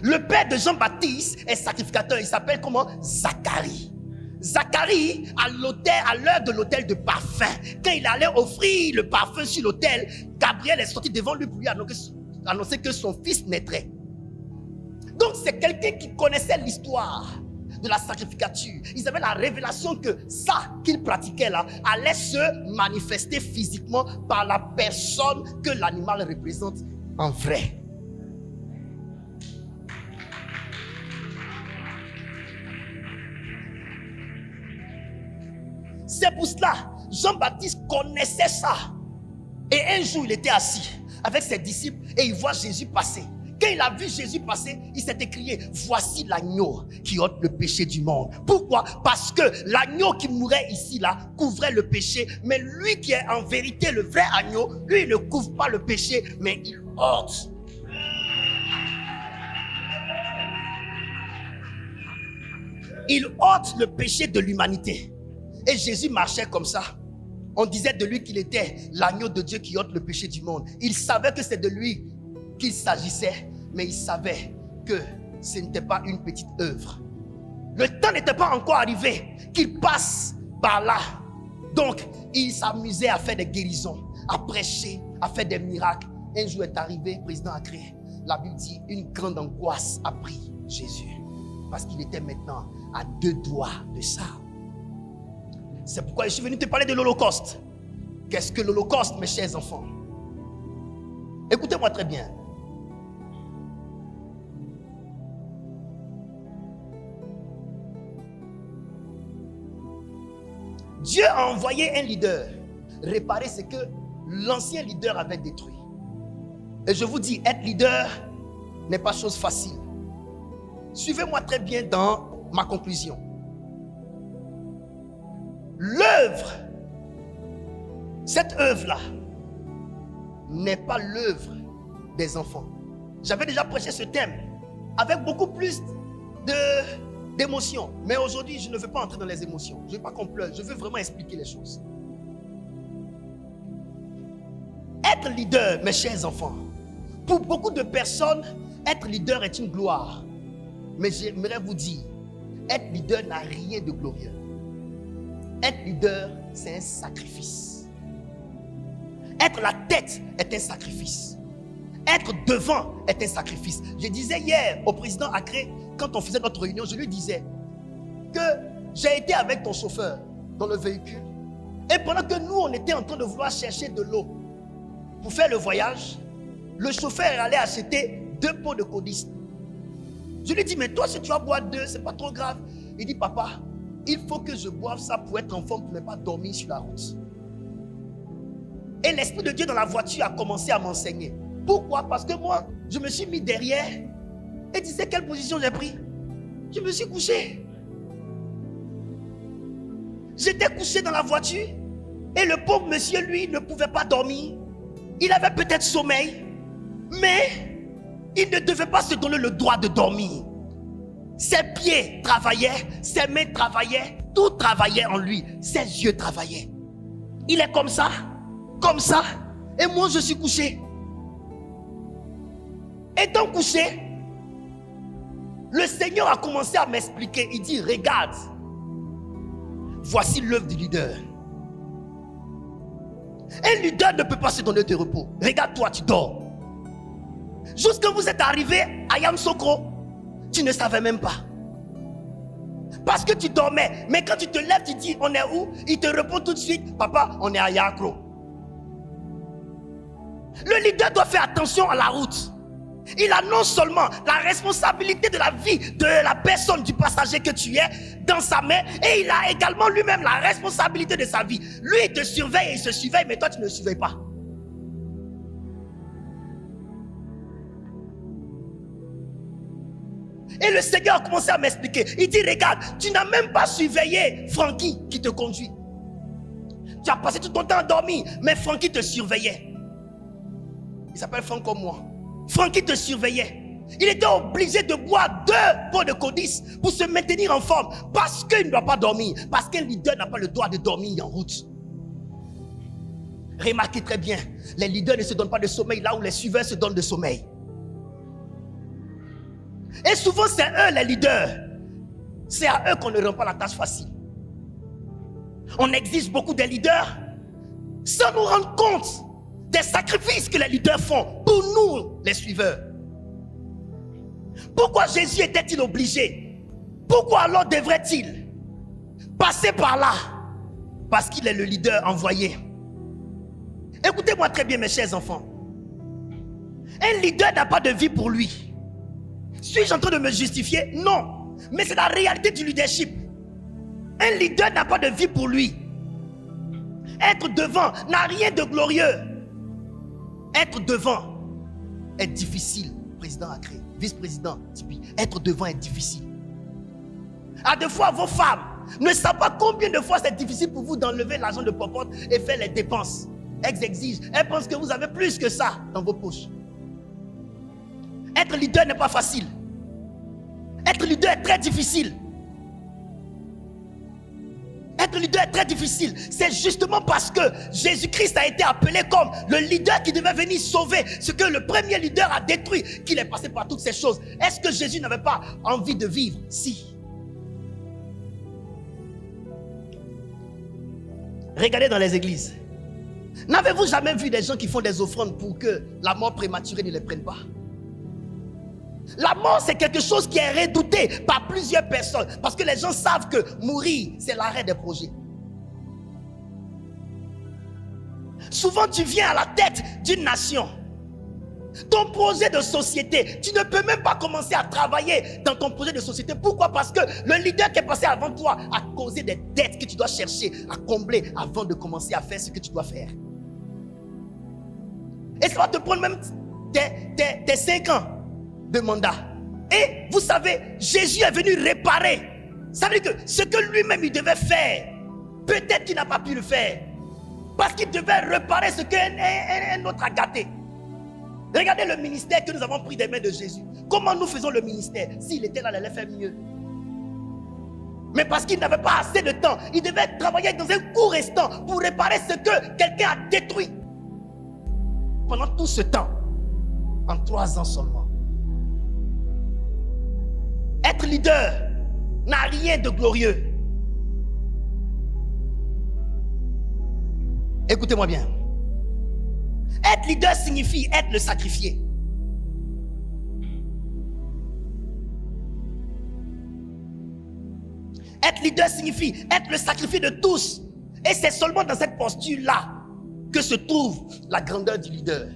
Le père de Jean-Baptiste est sacrificateur. Il s'appelle comment? Zacharie. Zacharie, à l'heure de l'autel de parfum, quand il allait offrir le parfum sur l'autel, Gabriel est sorti devant lui pour lui annoncer que son fils naîtrait. Donc c'est quelqu'un qui connaissait l'histoire de la sacrificature. Ils avaient la révélation que ça qu'ils pratiquaient là allait se manifester physiquement par la personne que l'animal représente en vrai. C'est pour cela, Jean-Baptiste connaissait ça. Et un jour, il était assis avec ses disciples et il voit Jésus passer. Quand il a vu Jésus passer, il s'est écrié: voici l'agneau qui ôte le péché du monde. Pourquoi? Parce que l'agneau qui mourait ici, là, couvrait le péché. Mais lui qui est en vérité le vrai agneau, lui, il ne couvre pas le péché, mais il ôte. Il ôte le péché de l'humanité. Et Jésus marchait comme ça. On disait de lui qu'il était l'agneau de Dieu qui ôte le péché du monde. Il savait que c'est de lui qu'il s'agissait, mais il savait que ce n'était pas une petite œuvre. Le temps n'était pas encore arrivé qu'il passe par là. Donc, il s'amusait à faire des guérisons, à prêcher, à faire des miracles. Un jour est arrivé, président Accré. La Bible dit, une grande angoisse a pris Jésus. Parce qu'il était maintenant à 2 doigts de ça. C'est pourquoi je suis venu te parler de l'Holocauste. Qu'est-ce que l'Holocauste, mes chers enfants? Écoutez-moi très bien. Dieu a envoyé un leader réparer ce que l'ancien leader avait détruit. Et je vous dis, être leader n'est pas chose facile. Suivez-moi très bien dans ma conclusion. L'œuvre, cette œuvre-là, n'est pas l'œuvre des enfants. J'avais déjà prêché ce thème avec beaucoup plus d'émotions. Mais aujourd'hui, je ne veux pas entrer dans les émotions. Je ne veux pas qu'on pleure. Je veux vraiment expliquer les choses. Être leader, mes chers enfants, pour beaucoup de personnes, être leader est une gloire. Mais j'aimerais vous dire, être leader n'a rien de glorieux. Être leader, c'est un sacrifice. Être la tête est un sacrifice. Être devant est un sacrifice. Je disais hier au président Accré, quand on faisait notre réunion, je lui disais que j'ai été avec ton chauffeur dans le véhicule. Et pendant que nous, on était en train de vouloir chercher de l'eau pour faire le voyage, le chauffeur allait acheter 2 pots de codis. Je lui dis, mais toi, si tu vas boire 2, c'est pas trop grave. Il dit, papa, il faut que je boive ça pour être en forme, pour ne pas dormir sur la route. Et l'Esprit de Dieu dans la voiture a commencé à m'enseigner. Pourquoi? Parce que moi, je me suis mis derrière. Et tu sais quelle position j'ai pris? Je me suis couché. J'étais couché dans la voiture. Et le pauvre monsieur, lui, ne pouvait pas dormir. Il avait peut-être sommeil. Mais il ne devait pas se donner le droit de dormir. Ses pieds travaillaient, ses mains travaillaient, tout travaillait en lui. Ses yeux travaillaient. Il est comme ça, et moi je suis couché. Étant couché, le Seigneur a commencé à m'expliquer. Il dit, regarde, voici l'œuvre du leader. Un leader ne peut pas se donner de repos. Regarde-toi, tu dors. Jusqu'à vous êtes arrivé à Yamoussoukro, tu ne savais même pas. Parce que tu dormais. Mais quand tu te lèves, tu dis, on est où? Il te répond tout de suite, papa, on est à Yakro. Le leader doit faire attention à la route. Il a non seulement la responsabilité de la vie de la personne, du passager que tu es, dans sa main, et il a également lui-même la responsabilité de sa vie. Lui, il te surveille et il se surveille, mais toi, tu ne le surveilles pas. Et le Seigneur a commencé à m'expliquer. Il dit, regarde, tu n'as même pas surveillé Francky qui te conduit. Tu as passé tout ton temps endormi, mais Francky te surveillait. Il s'appelle Franck comme moi. Francky te surveillait. Il était obligé de boire 2 pots de codis pour se maintenir en forme. Parce qu'il ne doit pas dormir. Parce qu'un leader n'a pas le droit de dormir en route. Remarquez très bien, les leaders ne se donnent pas de sommeil là où les suiveurs se donnent de sommeil. Et souvent c'est eux les leaders. C'est à eux qu'on ne rend pas la tâche facile. On exige beaucoup des leaders sans nous rendre compte des sacrifices que les leaders font pour nous les suiveurs. Pourquoi Jésus était-il obligé? Pourquoi alors devrait-il passer par là? Parce qu'il est le leader envoyé. Écoutez-moi très bien mes chers enfants. Un leader n'a pas de vie pour lui. Suis-je en train de me justifier? Non. Mais c'est la réalité du leadership. Un leader n'a pas de vie pour lui. Être devant n'a rien de glorieux. Être devant est difficile. Président a créé. Vice-président, être devant est difficile. À deux fois, vos femmes ne savent pas combien de fois c'est difficile pour vous d'enlever l'argent de popote et faire les dépenses. Elles exigent. Elles pensent que vous avez plus que ça dans vos poches. Être leader n'est pas facile. Être leader est très difficile. Être leader est très difficile. C'est justement parce que Jésus-Christ a été appelé comme le leader qui devait venir sauver ce que le premier leader a détruit, qu'il est passé par toutes ces choses. Est-ce que Jésus n'avait pas envie de vivre? Si. Regardez dans les églises. N'avez-vous jamais vu des gens qui font des offrandes pour que la mort prématurée ne les prenne pas? La mort, c'est quelque chose qui est redouté par plusieurs personnes. Parce que les gens savent que mourir, c'est l'arrêt des projets. Souvent, tu viens à la tête d'une nation. Ton projet de société, tu ne peux même pas commencer à travailler dans ton projet de société. Pourquoi? Parce que le leader qui est passé avant toi a causé des dettes que tu dois chercher à combler avant de commencer à faire ce que tu dois faire. Et ça va te prendre même tes 5 ans de mandat. Et vous savez, Jésus est venu réparer. Ça veut dire que ce que lui-même il devait faire, peut-être qu'il n'a pas pu le faire. Parce qu'il devait réparer ce qu'un autre a gâté. Regardez le ministère que nous avons pris des mains de Jésus. Comment nous faisons le ministère? S'il était là, il allait faire mieux. Mais parce qu'il n'avait pas assez de temps, il devait travailler dans un court instant pour réparer ce que quelqu'un a détruit. Pendant tout ce temps, en 3 ans seulement. Être leader n'a rien de glorieux. Écoutez-moi bien. Être leader signifie être le sacrifié. Être leader signifie être le sacrifié de tous. Et c'est seulement dans cette posture-là que se trouve la grandeur du leader.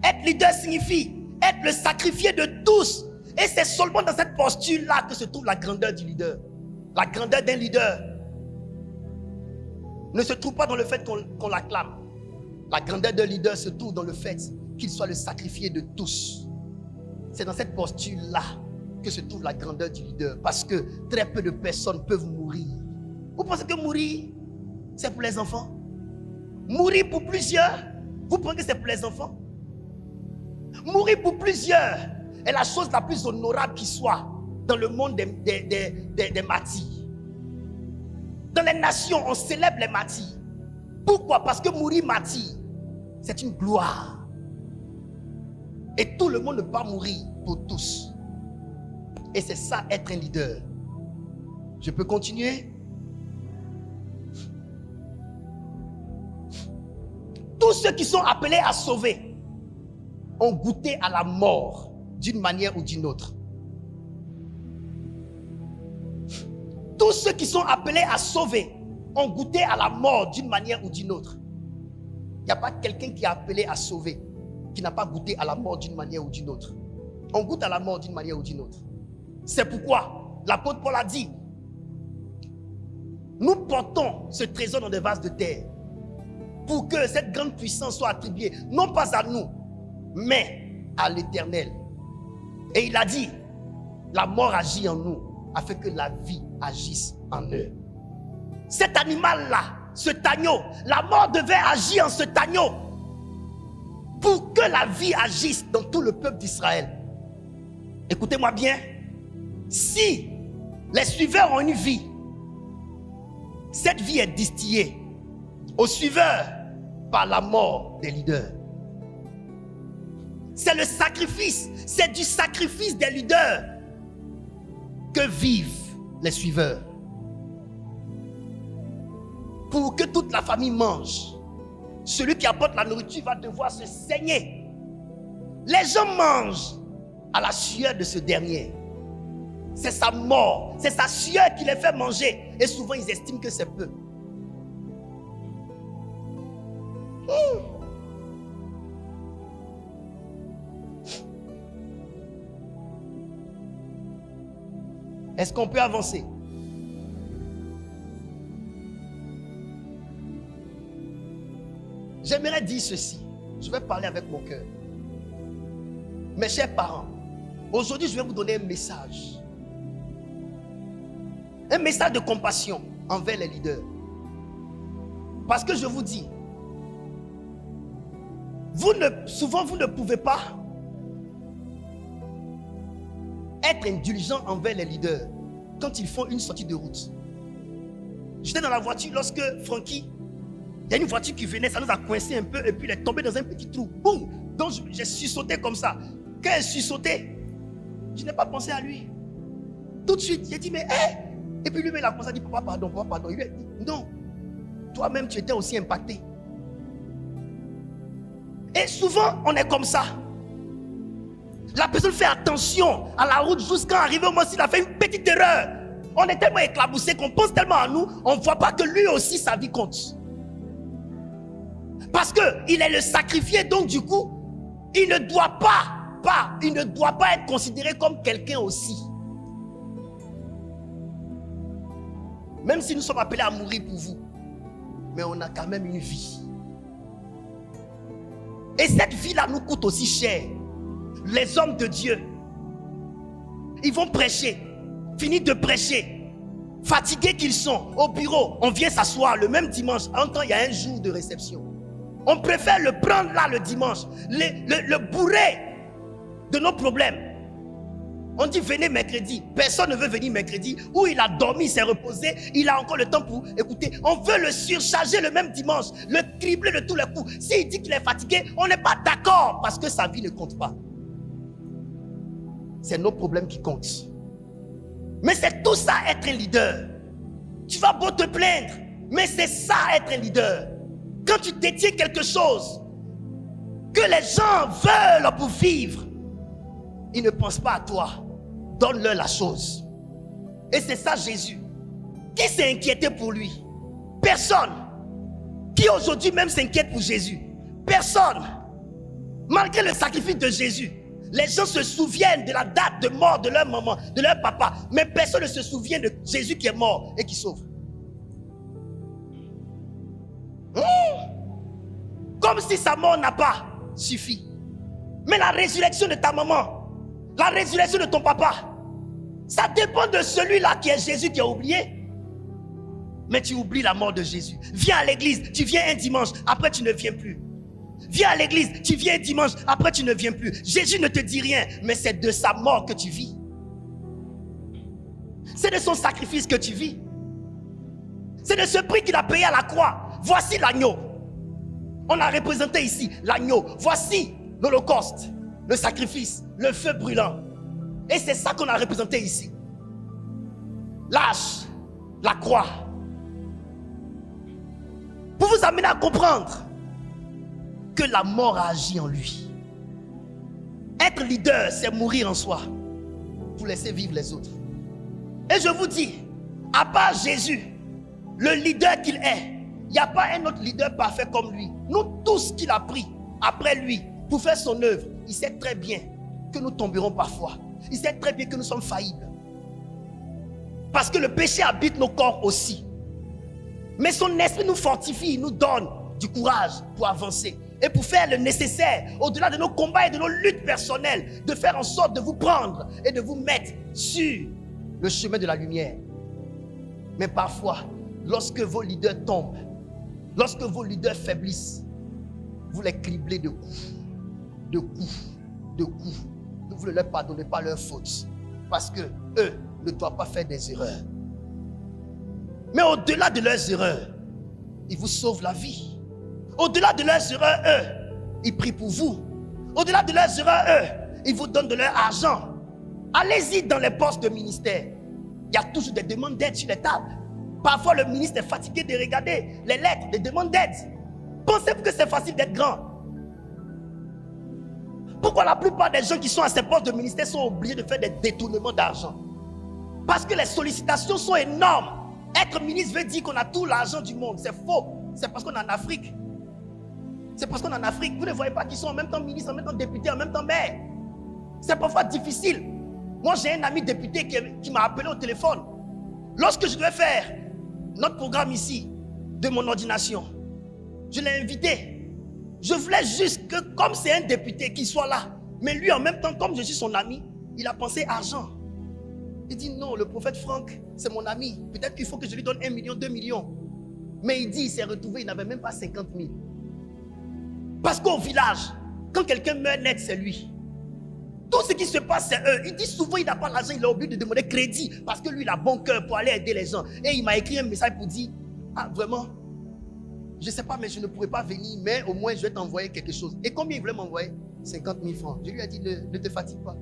Être leader signifie être le sacrifié de tous. Et c'est seulement dans cette posture-là que se trouve la grandeur du leader. La grandeur d'un leader ne se trouve pas dans le fait qu'on l'acclame. La grandeur d'un leader se trouve dans le fait qu'il soit le sacrifié de tous. C'est dans cette posture-là que se trouve la grandeur du leader. Parce que très peu de personnes peuvent mourir. Vous pensez que mourir, c'est pour les enfants? Mourir pour plusieurs, vous pensez que c'est pour les enfants? Mourir pour plusieurs est la chose la plus honorable qui soit dans le monde des martyrs. Dans les nations, on célèbre les martyrs. Pourquoi? Parce que mourir martyr, c'est une gloire. Et tout le monde ne peut pas mourir pour tous. Et c'est ça être un leader. Je peux continuer? Tous ceux qui sont appelés à sauver ont goûté à la mort d'une manière ou d'une autre. Tous ceux qui sont appelés à sauver ont goûté à la mort d'une manière ou d'une autre. Il n'y a pas quelqu'un qui est appelé à sauver qui n'a pas goûté à la mort d'une manière ou d'une autre. On goûte à la mort d'une manière ou d'une autre. C'est pourquoi l'apôtre Paul a dit: nous portons ce trésor dans des vases de terre pour que cette grande puissance soit attribuée non pas à nous mais à l'Éternel. Et il a dit: la mort agit en nous afin que la vie agisse en eux. Cet animal-là, cet agneau, la mort devait agir en cet agneau pour que la vie agisse dans tout le peuple d'Israël. Écoutez-moi bien, si les suiveurs ont une vie, cette vie est distillée aux suiveurs par la mort des leaders. C'est le sacrifice, c'est du sacrifice des leaders que vivent les suiveurs. Pour que toute la famille mange, celui qui apporte la nourriture va devoir se saigner. Les gens mangent à la sueur de ce dernier. C'est sa mort, c'est sa sueur qui les fait manger. Et souvent ils estiment que c'est peu. Est-ce qu'on peut avancer? J'aimerais dire ceci. Je vais parler avec mon cœur. Mes chers parents, aujourd'hui je vais vous donner un message. Un message de compassion envers les leaders. Parce que je vous dis, souvent vous ne pouvez pas être indulgent envers les leaders quand ils font une sortie de route. J'étais dans la voiture lorsque Francky, il y a une voiture qui venait, ça nous a coincé un peu et puis il est tombé dans un petit trou. Boum! Donc j'ai sursauté comme ça. Quand j'ai sursauté, je n'ai pas pensé à lui. Tout de suite, j'ai dit mais hé! Et puis lui, il a commencé à dire papa pardon, papa pardon. Il lui a dit non, toi-même tu étais aussi impacté. Et souvent on est comme ça. La personne fait attention à la route jusqu'à arriver au moment s'il a fait une petite erreur. On est tellement éclaboussé qu'on pense tellement à nous, on ne voit pas que lui aussi sa vie compte. Parce qu'il est le sacrifié, donc du coup, il ne doit pas être considéré comme quelqu'un aussi. Même si nous sommes appelés à mourir pour vous, mais on a quand même une vie. Et cette vie-là nous coûte aussi cher. Les hommes de Dieu, ils vont prêcher, finir de prêcher, fatigués qu'ils sont, au bureau, on vient s'asseoir le même dimanche, en temps il y a un jour de réception. On préfère le prendre là le dimanche, le bourrer de nos problèmes. On dit venez mercredi, personne ne veut venir mercredi, où il a dormi, il s'est reposé, il a encore le temps pour écouter. On veut le surcharger le même dimanche, le cribler de tous les coups. S'il dit qu'il est fatigué, on n'est pas d'accord parce que sa vie ne compte pas. C'est nos problèmes qui comptent. Mais c'est tout ça être un leader. Tu vas beau te plaindre, mais c'est ça être un leader. Quand tu détiens quelque chose que les gens veulent pour vivre, ils ne pensent pas à toi. Donne-leur la chose. Et c'est ça Jésus. Qui s'est inquiété pour lui? Personne. Qui aujourd'hui même s'inquiète pour Jésus? Personne. Malgré le sacrifice de Jésus, les gens se souviennent de la date de mort de leur maman, de leur papa, mais personne ne se souvient de Jésus qui est mort et qui sauve. Comme si sa mort n'a pas suffi. Mais la résurrection de ta maman, la résurrection de ton papa, ça dépend de celui-là qui est Jésus qui a oublié. Mais tu oublies la mort de Jésus. Viens à l'église, tu viens un dimanche, après tu ne viens plus. Viens à l'église, tu viens un dimanche, après tu ne viens plus. Jésus ne te dit rien, mais c'est de sa mort que tu vis. C'est de son sacrifice que tu vis. C'est de ce prix qu'il a payé à la croix. Voici l'agneau. On a représenté ici l'agneau. Voici l'holocauste, le sacrifice, le feu brûlant. Et c'est ça qu'on a représenté ici. L'âge, la croix. Pour vous amener à comprendre que la mort a agi en lui. Être leader, c'est mourir en soi pour laisser vivre les autres. Et je vous dis, à part Jésus, le leader qu'il est, il n'y a pas un autre leader parfait comme lui. Nous tous qu'il a pris après lui pour faire son œuvre, il sait très bien que nous tomberons parfois. Il sait très bien que nous sommes faillibles. Parce que le péché habite nos corps aussi. Mais son esprit nous fortifie, il nous donne du courage pour avancer. et pour faire le nécessaire, au-delà de nos combats et de nos luttes personnelles, de faire en sorte de vous prendre et de vous mettre sur le chemin de la lumière. Mais parfois, lorsque vos leaders tombent, lorsque vos leaders faiblissent, vous les criblez de coups, de coups, de coups. Vous ne leur pardonnez pas leurs fautes, parce que eux ne doivent pas faire des erreurs. Mais au-delà de leurs erreurs, ils vous sauvent la vie. Au-delà de leurs erreurs, eux, ils prient pour vous. Au-delà de leurs erreurs, eux, ils vous donnent de leur argent. Allez-y dans les postes de ministère. Il y a toujours des demandes d'aide sur les tables. Parfois, le ministre est fatigué de regarder les lettres, les demandes d'aide. Pensez-vous que c'est facile d'être grand? Pourquoi la plupart des gens qui sont à ces postes de ministère sont obligés de faire des détournements d'argent? Parce que les sollicitations sont énormes. Être ministre veut dire qu'on a tout l'argent du monde. C'est faux. C'est parce qu'on est en Afrique. C'est parce qu'on est en Afrique. Vous ne voyez pas qu'ils sont en même temps ministres, en même temps députés, en même temps maires. C'est parfois difficile. Moi, j'ai un ami député qui m'a appelé au téléphone. Lorsque je devais faire notre programme ici, de mon ordination, je l'ai invité. Je voulais juste que, comme c'est un député, qu'il soit là. Mais lui, en même temps, comme je suis son ami, il a pensé argent. Il dit non, le prophète Franck, c'est mon ami. Peut-être qu'il faut que je lui donne 1 million, 2 millions. Mais il dit, il s'est retrouvé, il n'avait même pas 50 000. Parce qu'au village, quand quelqu'un meurt net, c'est lui. Tout ce qui se passe, c'est eux. Il dit souvent, il n'a pas l'argent, il a oublié de demander crédit. Parce que lui, il a bon cœur pour aller aider les gens. Et il m'a écrit un message pour dire, ah vraiment, je ne sais pas, mais je ne pourrais pas venir, mais au moins je vais t'envoyer quelque chose. Et combien il voulait m'envoyer? 50 000 francs. Je lui ai dit, ne te fatigue pas.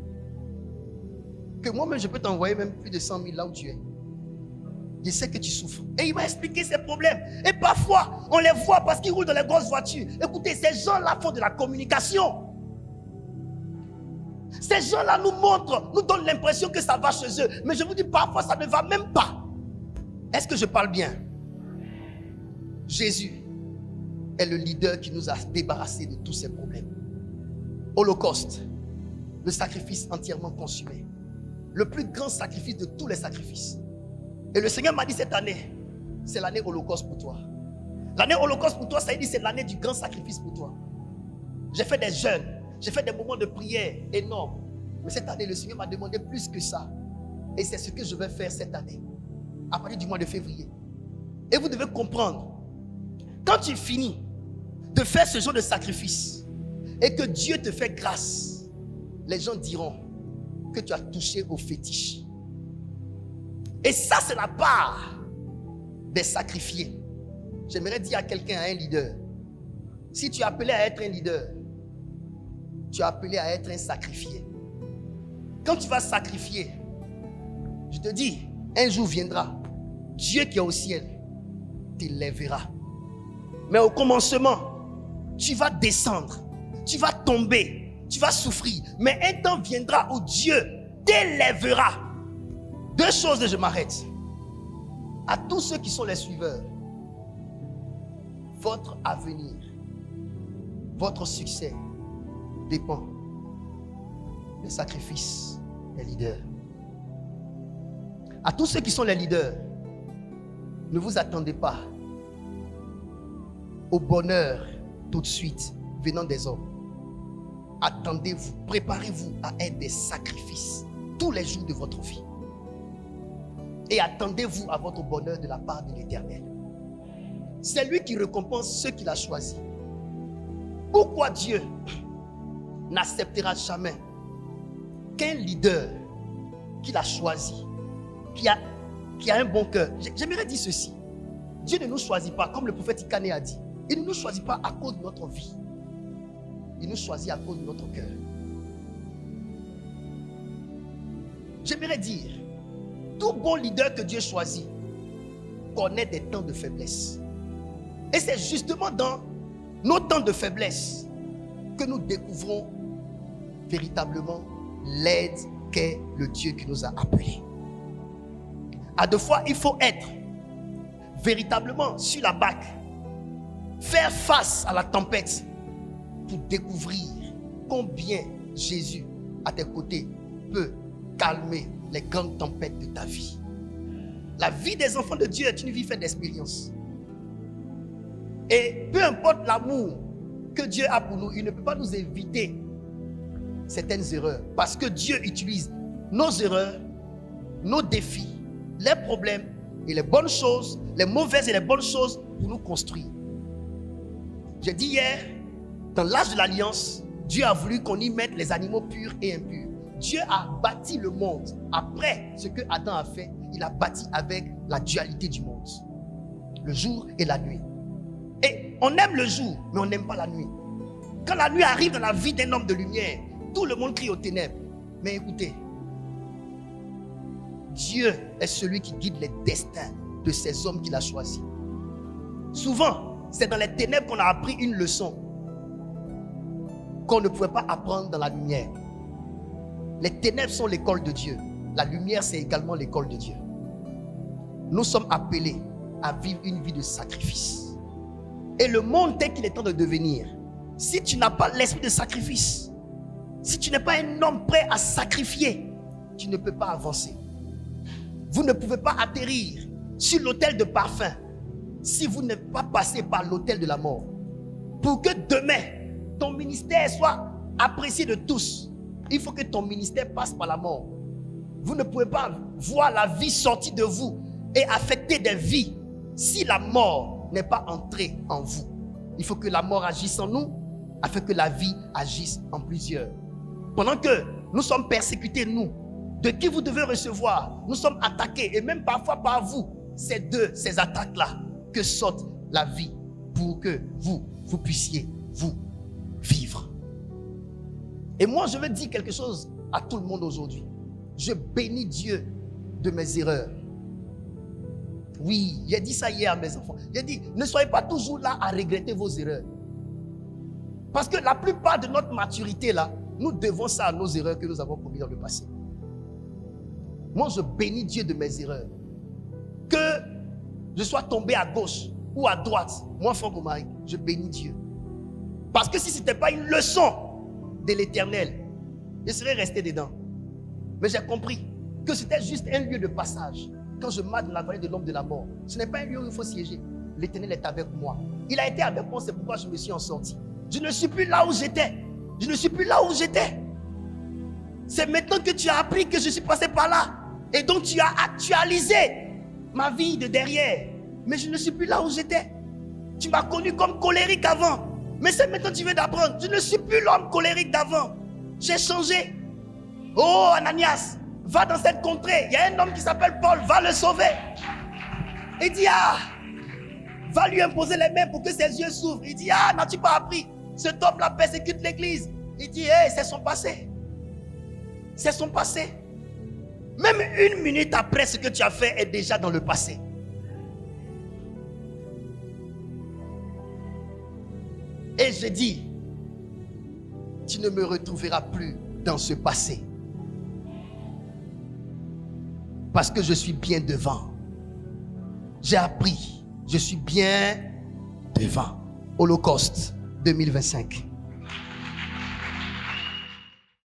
Que moi-même, je peux t'envoyer même plus de 100 000 là où tu es. Je sais que tu souffres. Et il m'a expliqué ses problèmes. Et parfois, on les voit parce qu'ils roulent dans les grosses voitures. Écoutez, ces gens-là font de la communication. Ces gens-là nous montrent, nous donnent l'impression que ça va chez eux. Mais je vous dis, parfois, ça ne va même pas. Est-ce que je parle bien? Jésus est le leader qui nous a débarrassés de tous ces problèmes. Holocauste, le sacrifice entièrement consumé. Le plus grand sacrifice de tous les sacrifices. Et le Seigneur m'a dit cette année, c'est l'année Holocauste pour toi. L'année Holocauste pour toi, ça veut dire c'est l'année du grand sacrifice pour toi. J'ai fait des jeûnes, j'ai fait des moments de prière énormes. Mais cette année, le Seigneur m'a demandé plus que ça. Et c'est ce que je vais faire cette année, à partir du mois de février. Et vous devez comprendre, quand tu finis de faire ce genre de sacrifice et que Dieu te fait grâce, les gens diront que tu as touché au fétiche. Et ça, c'est la part des sacrifiés. J'aimerais dire à quelqu'un, à un leader, si tu es appelé à être un leader, tu es appelé à être un sacrifié. Quand tu vas sacrifier, je te dis, un jour viendra, Dieu qui est au ciel t'élèvera. Mais au commencement, tu vas descendre, tu vas tomber, tu vas souffrir. Mais un temps viendra où Dieu t'élèvera. Deux choses et je m'arrête. À tous ceux qui sont les suiveurs, votre avenir, votre succès dépend des sacrifices des leaders. À tous ceux qui sont les leaders, ne vous attendez pas au bonheur tout de suite venant des hommes. Attendez-vous, préparez-vous à être des sacrifices tous les jours de votre vie. Et attendez-vous à votre bonheur de la part de l'Éternel. C'est lui qui récompense ceux qu'il a choisis. Pourquoi Dieu n'acceptera jamais qu'un leader qu'il a choisi, qui a un bon cœur? J'aimerais dire ceci. Dieu ne nous choisit pas, comme le prophète Ikané a dit. Il ne nous choisit pas à cause de notre vie. Il nous choisit à cause de notre cœur. J'aimerais dire, tout bon leader que Dieu choisit connaît des temps de faiblesse. Et c'est justement dans nos temps de faiblesse que nous découvrons véritablement l'aide qu'est le Dieu qui nous a appelés. À deux fois, il faut être véritablement sur la barque, faire face à la tempête pour découvrir combien Jésus à tes côtés peut calmer les grandes tempêtes de ta vie. La vie des enfants de Dieu est une vie faite d'expérience. Et peu importe l'amour que Dieu a pour nous, il ne peut pas nous éviter certaines erreurs. Parce que Dieu utilise nos erreurs, nos défis, les problèmes et les bonnes choses, les mauvaises et les bonnes choses pour nous construire. J'ai dit hier, dans l'âge de l'alliance, Dieu a voulu qu'on y mette les animaux purs et impurs. Dieu a bâti le monde. Après ce que Adam a fait, il a bâti avec la dualité du monde. Le jour et la nuit. Et on aime le jour, mais on n'aime pas la nuit. Quand la nuit arrive dans la vie d'un homme de lumière, tout le monde crie aux ténèbres. Mais écoutez, Dieu est celui qui guide les destins de ces hommes qu'il a choisis. Souvent, c'est dans les ténèbres qu'on a appris une leçon qu'on ne pouvait pas apprendre dans la lumière. Les ténèbres sont l'école de Dieu. La lumière, c'est également l'école de Dieu. Nous sommes appelés à vivre une vie de sacrifice. Et le monde tel qu'il est temps de devenir, si tu n'as pas l'esprit de sacrifice, si tu n'es pas un homme prêt à sacrifier, tu ne peux pas avancer. Vous ne pouvez pas atterrir sur l'autel de parfum si vous n'êtes pas passé par l'autel de la mort. Pour que demain, ton ministère soit apprécié de tous, il faut que ton ministère passe par la mort. Vous ne pouvez pas voir la vie sortir de vous et affecter des vies si la mort n'est pas entrée en vous. Il faut que la mort agisse en nous afin que la vie agisse en plusieurs. Pendant que nous sommes persécutés, nous, de qui vous devez recevoir, nous sommes attaqués et même parfois par vous, c'est de ces attaques-là que sorte la vie pour que vous puissiez vous vivre. Et moi, je veux dire quelque chose à tout le monde aujourd'hui. Je bénis Dieu de mes erreurs. Oui, j'ai dit ça hier à mes enfants. J'ai dit, ne soyez pas toujours là à regretter vos erreurs. Parce que la plupart de notre maturité là, nous devons ça à nos erreurs que nous avons commises dans le passé. Moi, je bénis Dieu de mes erreurs. Que je sois tombé à gauche ou à droite, moi, Franck Omaric, je bénis Dieu. Parce que si ce n'était pas une leçon de l'Éternel, je serais resté dedans. Mais j'ai compris que c'était juste un lieu de passage. Quand je marche dans la vallée de l'ombre de la mort, ce n'est pas un lieu où il faut siéger. L'Éternel est avec moi. Il a été avec moi, c'est pourquoi je me suis en sorti. Je ne suis plus là où j'étais. Je ne suis plus là où j'étais. C'est maintenant que tu as appris que je suis passé par là. Et donc tu as actualisé ma vie de derrière. Mais je ne suis plus là où j'étais. Tu m'as connu comme colérique avant. Mais c'est maintenant que tu viens d'apprendre. Je ne suis plus l'homme colérique d'avant. J'ai changé. Oh Ananias, va dans cette contrée. Il y a un homme qui s'appelle Paul. Va le sauver. Il dit va lui imposer les mains pour que ses yeux s'ouvrent. Il dit n'as-tu pas appris? Cet homme-là persécute l'église. Il dit c'est son passé. C'est son passé. Même une minute après ce que tu as fait est déjà dans le passé. Et je dis, tu ne me retrouveras plus dans ce passé. Parce que je suis bien devant. J'ai appris, je suis bien devant. Holocauste 2025.